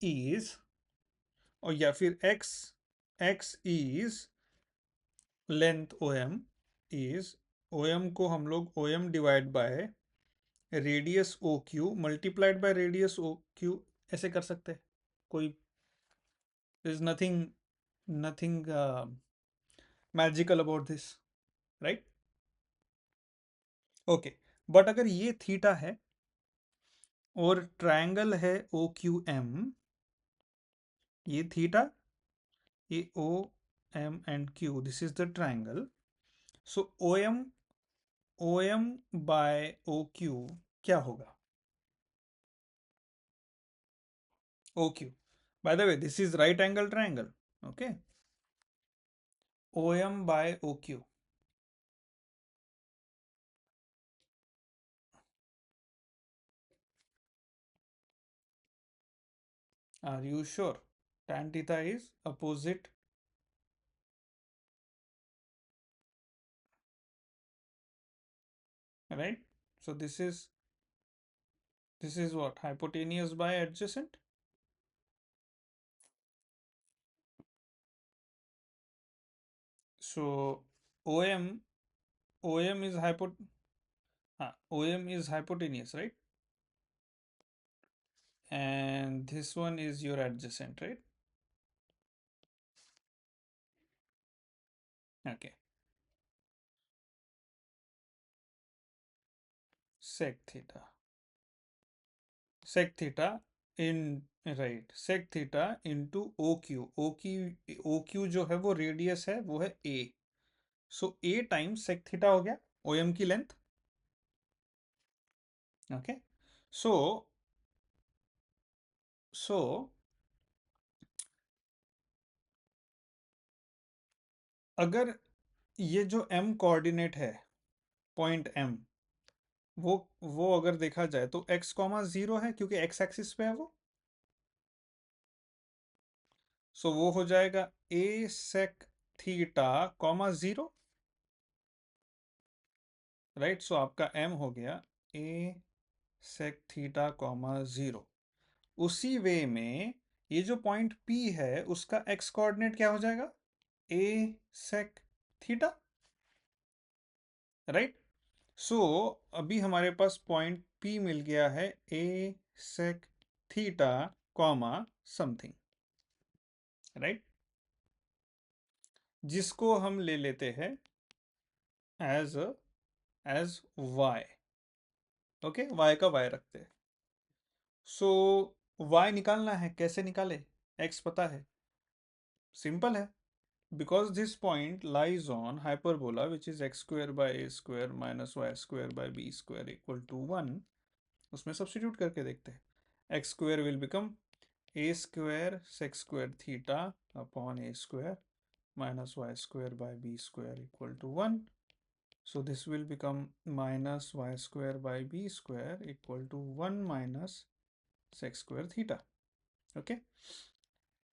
इज, और या फिर x, x is length O M is, O M को हम लोग O M divide by radius O Q multiplied by radius O Q ऐसे कर सकते हैं। कोई is nothing, nothing magical about this, right. Okay, but अगर ये थीटा है और ट्रायंगल है ओ क्यू एम, ये थीटा, ये O M and Q, this is the triangle. So O M by O Q क्या होगा? O Q, by the way this is right angle triangle, okay. O M by O Q, are you sure? tan theta is opposite, right? So this is what, hypotenuse by adjacent. So OM, OM is OM is hypotenuse, right? And this one is your adjacent, right? Okay. Sec theta. Sec theta in, right, sec theta into OQ. OQ जो है वो radius है, वो है A. So A times sec theta हो गया OM की length, okay. So अगर ये जो m कोऑर्डिनेट है, पॉइंट m, वो अगर देखा जाए तो x कॉमा 0 है क्योंकि x एक्सिस पे है वो। सो वो हो जाएगा a sec theta comma 0, right. So आपका m हो गया a sec थीटा कॉमा 0। उसी वे में ये जो पॉइंट P है उसका x कोऑर्डिनेट क्या हो जाएगा, a sec थीटा, राइट। सो अभी हमारे पास पॉइंट P मिल गया है a sec theta comma something, right, जिसको हम ले लेते हैं एज एज y। ओके, y का y रखते हैं। सो y निकालना है, कैसे निकाले, x पता है, सिंपल है, because this point lies on hyperbola which is x square by a square minus y square by b square equal to 1। उसमें सब्स्टिट्यूट करके देखते हैं, x square will become a square sec square theta upon a square minus y square by b square equal to 1। So this will become minus y square by b square equal to 1 minus sec square theta। Okay,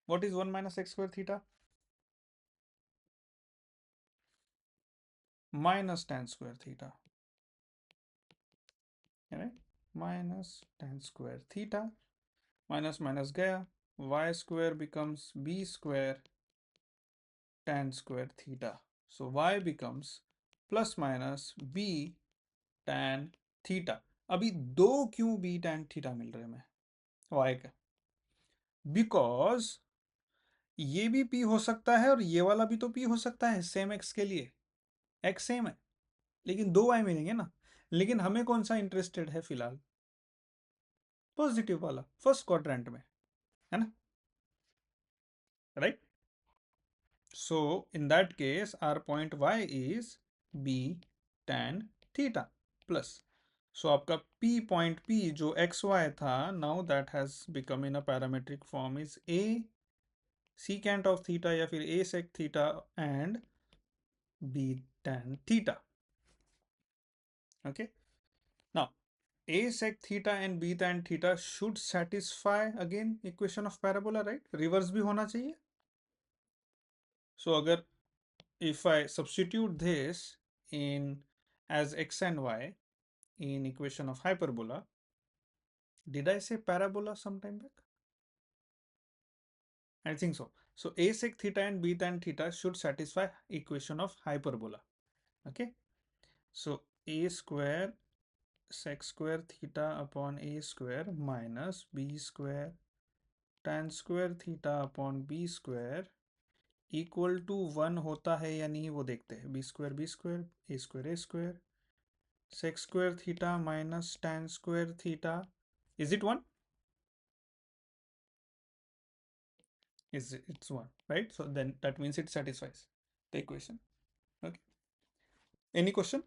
what is 1 minus sec square theta? Minus tan square theta, right? Minus tan square theta, minus minus gaya, y square becomes b square tan square theta। So y becomes plus minus b tan theta। अभी दो क्यों b tan theta मिल रहे हैं हमें y का, because ये भी p हो सकता है और ये वाला भी तो p हो सकता है सेम x के लिए, x सेम है लेकिन दो y मिलेंगे ना। लेकिन हमें कौन सा इंटरेस्टेड है फिलहाल, पॉजिटिव वाला फर्स्ट क्वाड्रेंट में, है ना, right. So in that case our point y इज b tan theta plus, so आपका p पॉइंट p जो xy था, now that has become in a parametric form is a secant of theta या फिर a sec theta and b tan theta. Okay, now a sec theta and b tan theta should satisfy again equation of parabola, right, reverse भी होना चाहिए। so अगर if I substitute this in as x and y in equation of hyperbola, did I say parabola sometime back? I think so. So a sec theta and b tan theta should satisfy equation of hyperbola। Okay, so a square sec square theta upon a square minus b square tan square theta upon b square equal to 1 होता है या नहीं वो देखते हैं। B square a square sec square theta minus tan square theta, is it 1? Is it's 1, right? So then that means it satisfies the equation। Okay, any question?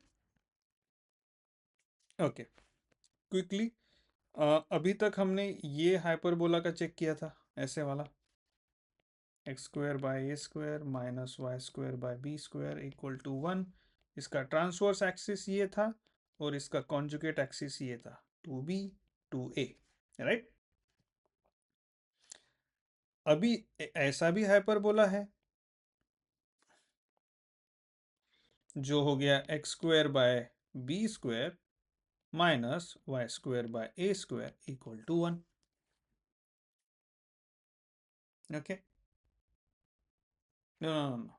Okay, quickly, अभी तक हमने ये हाइपरबोला का चेक किया था, ऐसे वाला x square by A square minus Y square by B square equal to 1। इसका ट्रांसवर्स एक्सिस ये था और इसका कॉन्जुगेट एक्सिस ये था, 2b 2a, राइट। अभी ऐसा भी हाइपरबोला है जो हो गया x square by B square minus Y square by A square equal to 1। Okay, no no no,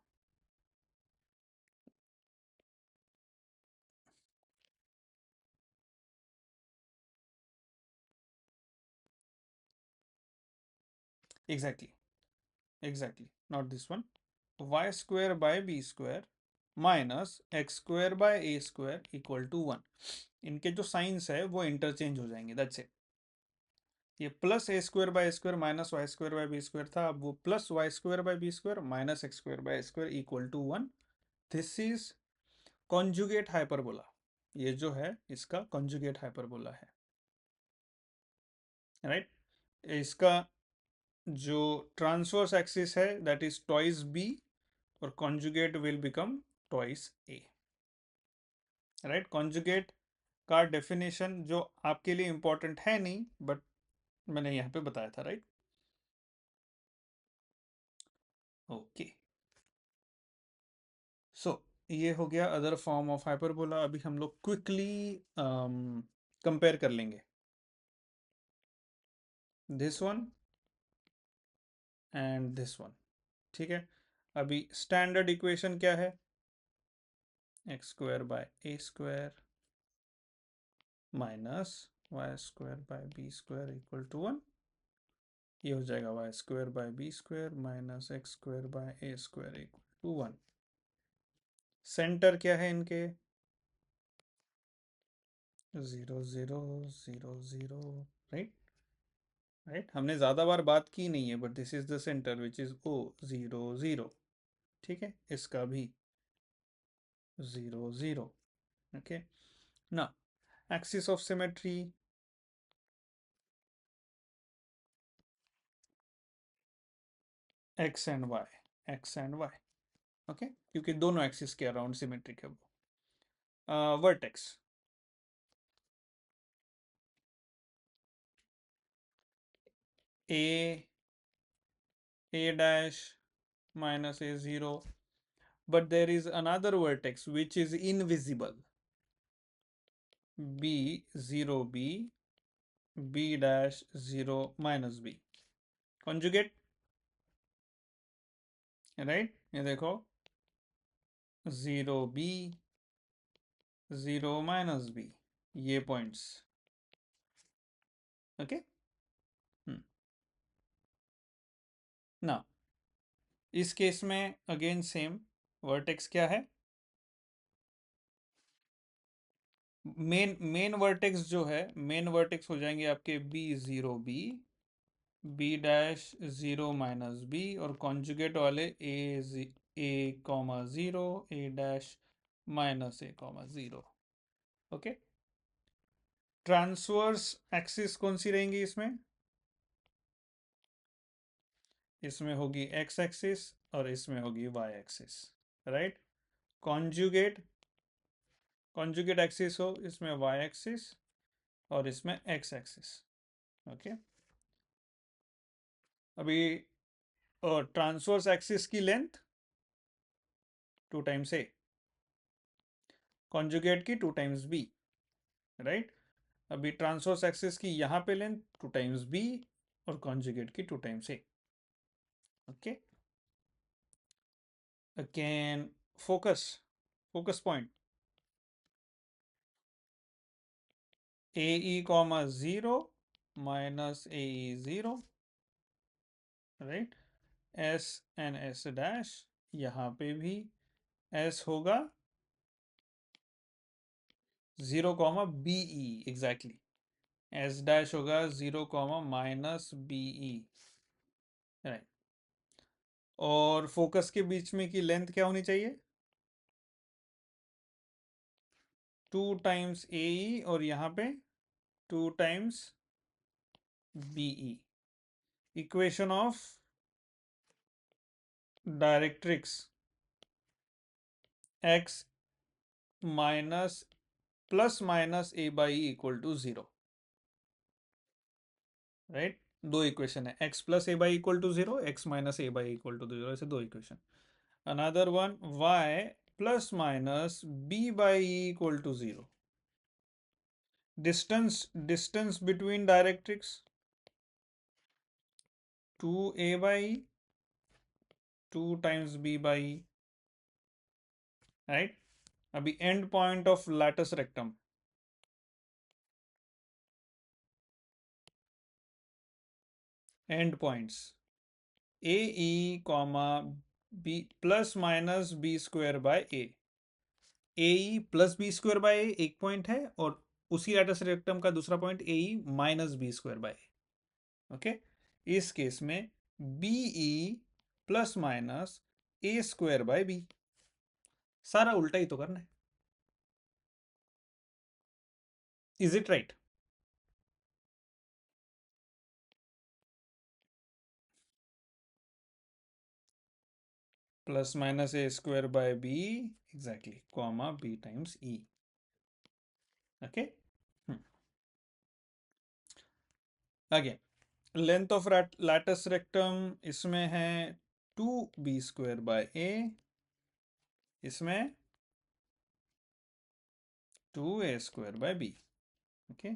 exactly not this one. Y square by B square minus x square by A square equal to 1। इनके जो signs है वो interchange हो जाएंगे, that's it इट। ये plus A square minus Y square by B square था, अब वो plus Y square by B square minus x square by square equal to 1। This is conjugate hyperbola. ये जो है इसका कॉन्जुगेट हाइपरबोला है, राइट। इसका जो ट्रांसवर्स एक्सिस है दैट इज ट्वाइस बी और conjugate will become twice A, right. Conjugate का डेफिनेशन जो आपके लिए इंपॉर्टेंट है नहीं, बट मैंने यहाँ पे बताया था, राइट। ओके, सो ये हो गया अदर फॉर्म ऑफ हाइपरबोला। अभी हम लोग क्विकली कंपेयर कर लेंगे this one and this one, ठीक है। अभी स्टैंडर्ड इक्वेशन क्या है? X square by A square minus Y square by B square equal to 1। ये हो जाएगा y square by B square minus x square by A square equal to 1। Centre क्या है इनके? 0 0 0 0, राइट। राइट, हमने ज़्यादा बार बात की नहीं है, but this is the center which is O 0 0, ठीक है। इसका भी 0 0, ओके। ना axis of symmetry, x and y, x and y, okay, क्योंकि दोनों एक्सिस के अराउंड सिमेट्रिक है वो। Vertex a dash minus a 0, but there is another vertex which is invisible, b 0 b b dash 0 minus b, conjugate, right. ये देखो 0 b 0 minus b, ये points, okay. ना इस केस में अगेन सेम, वर्टेक्स क्या है? मेन वर्टेक्स जो है, मेन वर्टेक्स हो जाएंगे आपके b 0 b dash 0 minus b, और कॉन्जुगेट वाले a comma 0 a dash minus a comma 0, okay. Transverse axis कौन सी रहेंगी इसमें? इसमें होगी एक्स एक्सिस और इसमें होगी y axis, right. Conjugate, conjugate axis हो इसमें वाई एक्सिस और इसमें एक्स एक्सिस, ओके। अभी ट्रांसवर्स एक्सिस की लेंथ 2 टाइम्स ए, कॉन्जुगेट की 2 टाइम्स बी, राइट। अभी ट्रांसवर्स एक्सिस की यहाँ पे लेंथ 2 टाइम्स बी और कॉन्जुगेट की 2 times a, okay. Again focus, focus point A e comma 0 minus A e 0, right. S and S dash, यहाँ पे भी एस होगा 0 comma b e, exactly. S dash होगा 0 comma minus b e, right. और focus के बीच में की लेंथ क्या होनी चाहिए? 2 टाइम्स ए ई और यहाँ पे 2 times b e. Equation of directrix x minus plus minus A by equal to 0, right. दो इक्वेशन है, x plus a by equal to 0, x minus A by equal to 0, ऐसे दो equation. Another one y plus minus b by equal to 0, distance between directrix 2a by 2 times b by, right. अभी end point of latus rectum, end points a e comma b plus minus B square by a E plus B square by एक point है, और उसी latus rectum का दूसरा point A e minus B square by, okay. इस case में b e plus minus A square by b, सारा उल्टा ही तो करना है, is it right? plus minus a square by b, exactly, comma b times e. Okay. Again, length of lattice rectum इसमें है 2b square by a, इसमें 2a square by b. Okay,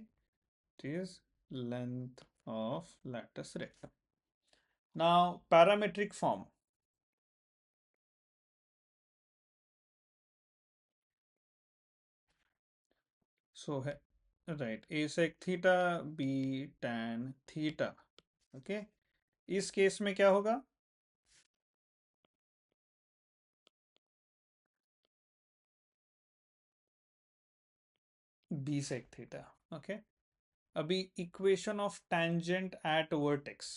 it is length of lattice rectum. Now parametric form. So है right, a sec theta b tan theta. Okay, इस case में क्या होगा? b sec theta. Okay, अभी equation of tangent at vertex.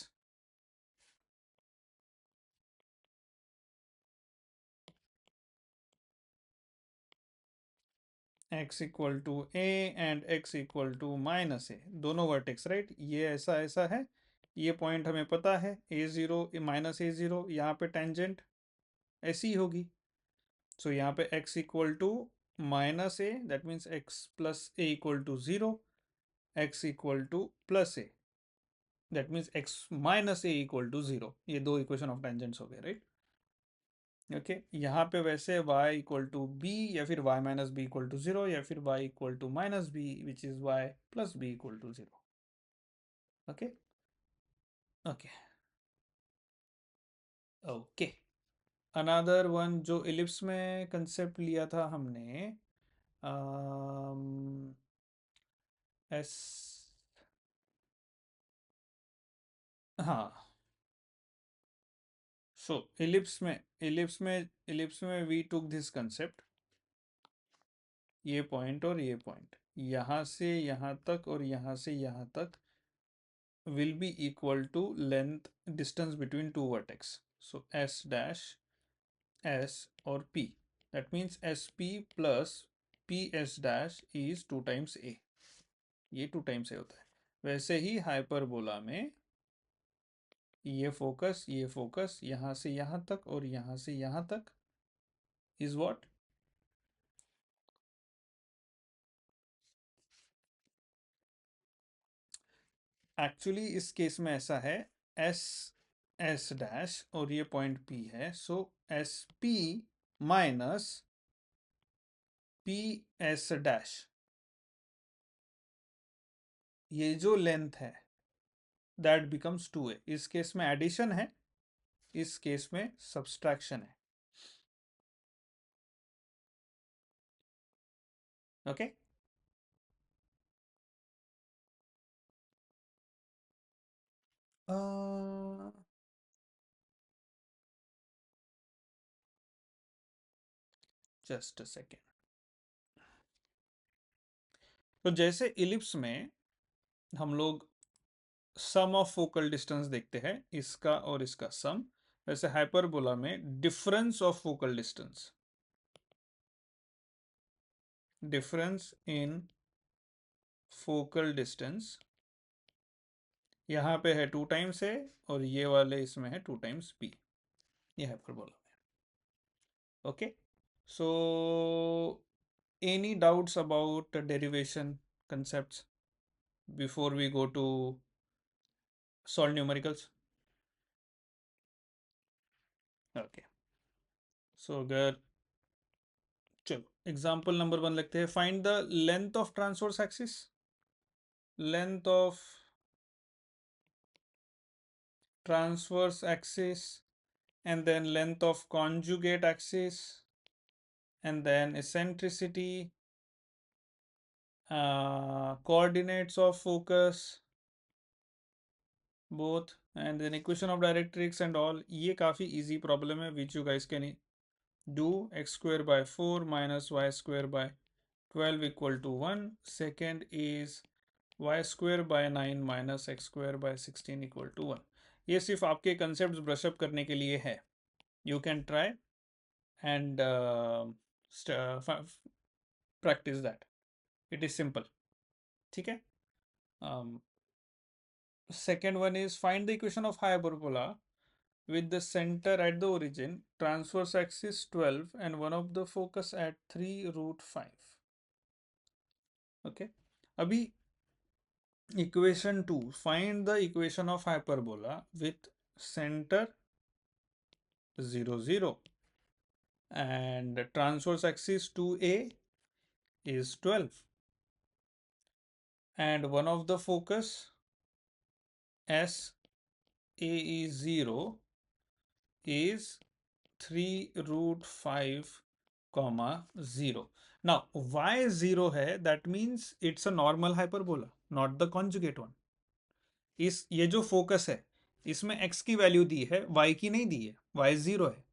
x equal to a and x equal to minus a, दोनों vertex right, ये ऐसा ऐसा है, ये पॉइंट हमें पता है a0 माइनस a0, यहाँ पे टेंजेंट ऐसी होगी. सो यहाँ पे x equal to minus a, that means x plus A equal to 0, x equal to plus a, that means x minus a equal to 0. ये दो इक्वेशन ऑफ टेंजेंट्स हो गए राइट. ओके, यहाँ पे वैसे y इक्वल टू बी, या फिर y minus b equal to 0, या फिर y equal to minus b which is y plus b equal to 0. Okay okay okay. Another one जो इलिप्स में कंसेप्ट लिया था हमने, एस, हाँ. सो इलिप्स में वी टुक दिस कंसेप्ट, ये पॉइंट और ये पॉइंट, यहाँ से यहाँ तक और यहाँ से यहाँ तक will be equal to length distance between two vertex. So S dash S or P. That means SP plus PS dash is 2 times A. ये 2 times A होता है. वैसे ही हाइपरबोला में ये फोकस यहाँ से यहाँ तक और यहाँ से यहाँ तक is what? एक्चुअली इस केस में ऐसा है, एस एस डैश और ये पॉइंट पी है, so S P minus P S dash, ये जो लेंथ है दैट बिकम्स 2a. इस केस में एडिशन है, इस केस में सब्सट्रैक्शन है. Okay just a second. तो जैसे इलिप्स में हम लोग सम ऑफ फोकल डिस्टेंस देखते हैं, इसका और इसका सम, वैसे हाइपरबोला में difference of focal distance, difference in focal distance, यहाँ पे है 2 टाइम्स ए और ये वाले इसमें है 2 टाइम्स बी, ये हाइपरबोला में. Okay, so any doubts about the derivation concepts before we go to solve numericals? Okay, so अगर चलो एग्जाम्पल नंबर 1 लिखते हैं. Find the length of transverse axis, length of transverse axis, and then length of conjugate axis, and then eccentricity, coordinates of focus both, and then equation of directrix and all. ये काफ़ी easy problem है which you guys can do. X square by 4 minus y square by 12 equal to 1. Second is y square by 9 minus x square by 16 equal to 1. ये सिर्फ आपके concepts brush up करने के लिए है. You can try and practice that. It is simple. ठीक है. Second one is find the equation of hyperbola with the center at the origin, transverse axis 12 and one of the focus at 3 root 5. Okay, अभी equation 2, find the equation of hyperbola with center 0 0 and transverse axis 2a is 12 and one of the focus s a is 0 is 3 root 5 comma 0. Now y 0 है, that means it's a normal hyperbola, not the conjugate one. इस ये जो focus है इसमें x की value दी है, y की नहीं दी है, y 0 है.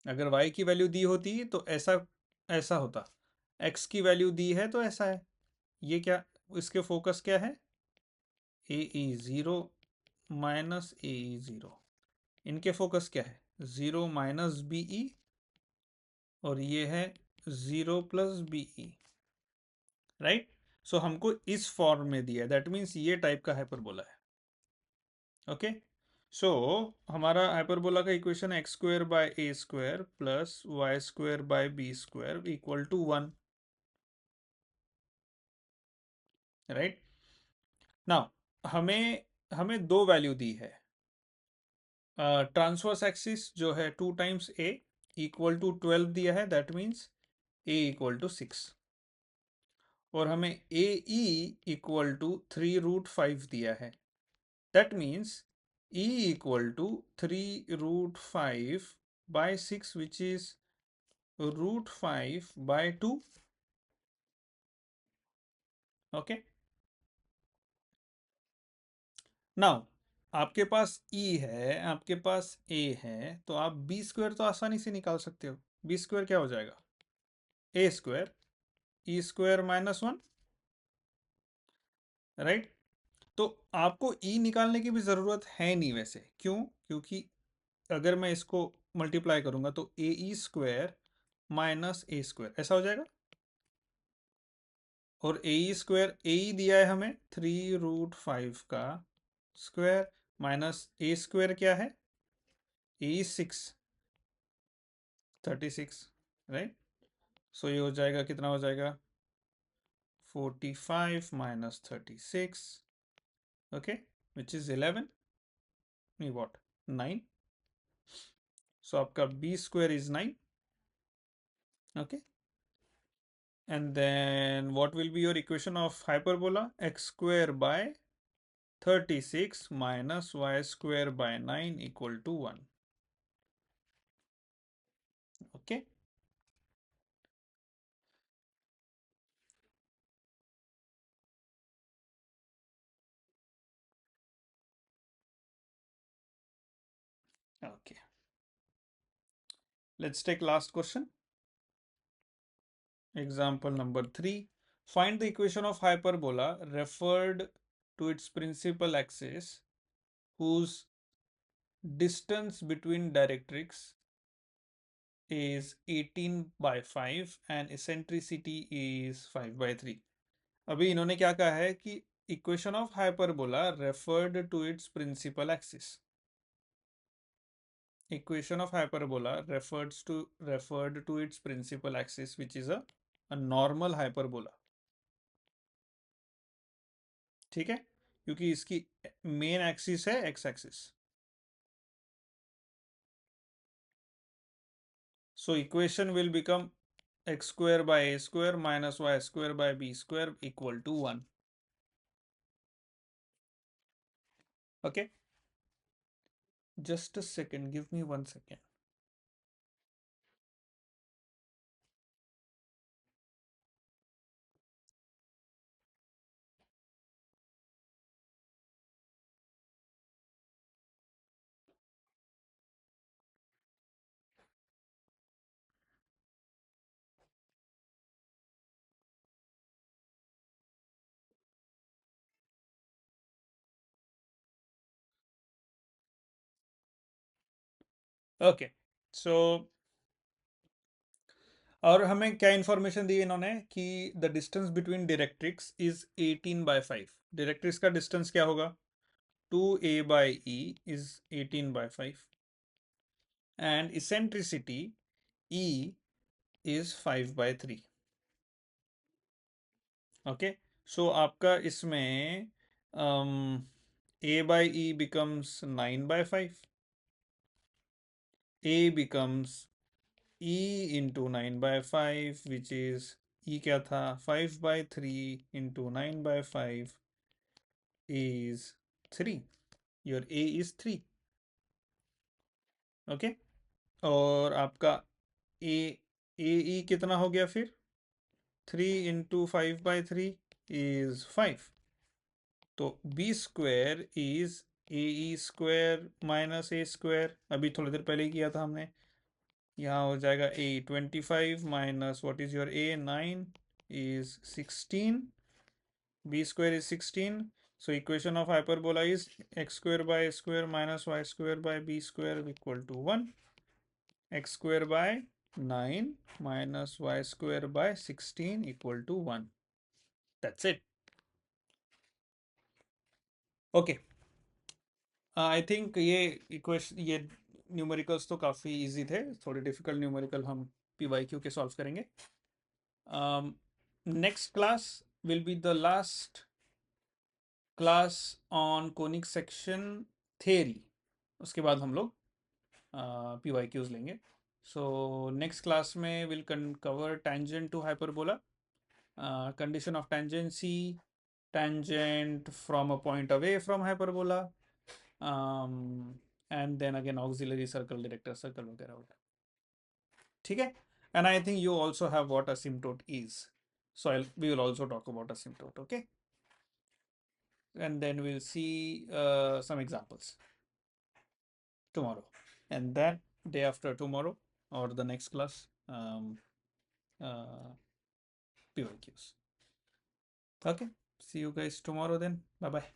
अगर y की वैल्यू दी होती तो ऐसा ऐसा होता, x की वैल्यू दी है तो ऐसा है. ये क्या, इसके फोकस क्या है, a e 0 minus a e 0. इनके फोकस क्या है, 0 माइनस बी ई और ये है 0 plus b e. Right, so हमको इस फॉर्म में दिया है, दैट मीन्स ये टाइप का हाइपरबोला है. ओके, सो हमारा हाइपरबोला का equation x square by A square plus Y square by B square equal to 1. Right, now हमें हमें दो वैल्यू दी है. ट्रांसवर्स एक्सिस जो है 2 टाइम्स ए इक्वल टू 12 दिया है, that means a equal to 6. और हमें a e equal to 3 root 5 दिया है, that means e equal to 3 root 5 by 6 which is root 5 by 2. Okay, now आपके पास e है, आपके पास a है, तो आप b स्क्वायर तो आसानी से निकाल सकते हो. b स्क्वायर क्या हो जाएगा, a square e square minus 1. Right, तो आपको e निकालने की भी ज़रूरत है नहीं वैसे. क्यों, क्योंकि अगर मैं इसको मल्टीप्लाई करूंगा तो ए ई स्क्वायर माइनस ए स्क्वायर ऐसा हो जाएगा. और ए ई स्क्वायर, ए ई दिया है हमें 3 रूट 5 का स्क्वायर माइनस ए स्क्वायर क्या है, ए 36. राइट, सो ये हो जाएगा, कितना हो जाएगा, 45 माइनस 36. ओके, विच इज 11, नहीं वॉट, 9. सो आपका b square is 9. Okay, and then what will be your equation of hyperbola, x square by 36 minus y square by 9 equal to 1. Okay, okay, let's take last question. Example number 3, find the equation of hyperbola referred to its principal axis whose distance between directrix is 18 by 5 and eccentricity is 5 by 3. अभी इन्होंने क्या कहा है कि equation of hyperbola referred to its principal axis. Equation of hyperbola referred to its principal axis which is a normal hyperbola. ठीक है, क्योंकि इसकी मेन एक्सिस है x axis. So equation will become x square by A square minus Y square by B square equal to 1. Okay, just a second, give me 1 second. Okay, so और हमें क्या information दी इन्होंने कि the distance between directrix is 18 by 5. Directrix का distance क्या होगा, 2a by e is 18 by 5 and eccentricity e is 5 by 3. Okay, सो आपका इसमें a by e becomes 9 by 5, a becomes e into 9 by 5 which is e क्या था 5 by 3 into 9 by 5 is 3. Your a is 3. Okay, और आपका a e कितना हो गया फिर 3 into 5 by 3 is 5. तो b square is A E square minus A square, अभी थोड़ी देर पहले ही किया था हमने. यहाँ हो जाएगा a 25 minus what is your a 9 is 16, b square is 16. So equation of hyperbola is x square by a square minus y square by b square equal to 1. X square by 9 minus y square by 16 equal to 1. That's it. Okay. I think ये equation ये numericals तो काफ़ी easy थे, थोड़े difficult numerical हम PYQ के solve करेंगे. Next class will be the last class on conic section theory. उसके बाद हम लोग PYQs लेंगे. सो नेक्स्ट क्लास में will cover tangent to hyperbola, condition of tangency, tangent from a point away from hyperbola, and then again auxiliary circle, director circle वगैरह वगैरह. ठीक है, and I think you also have what asymptote is, so we will also talk about asymptote. Okay, and then we'll see some examples tomorrow, and then day after tomorrow or the next class PYQs. Okay, see you guys tomorrow then. Bye bye.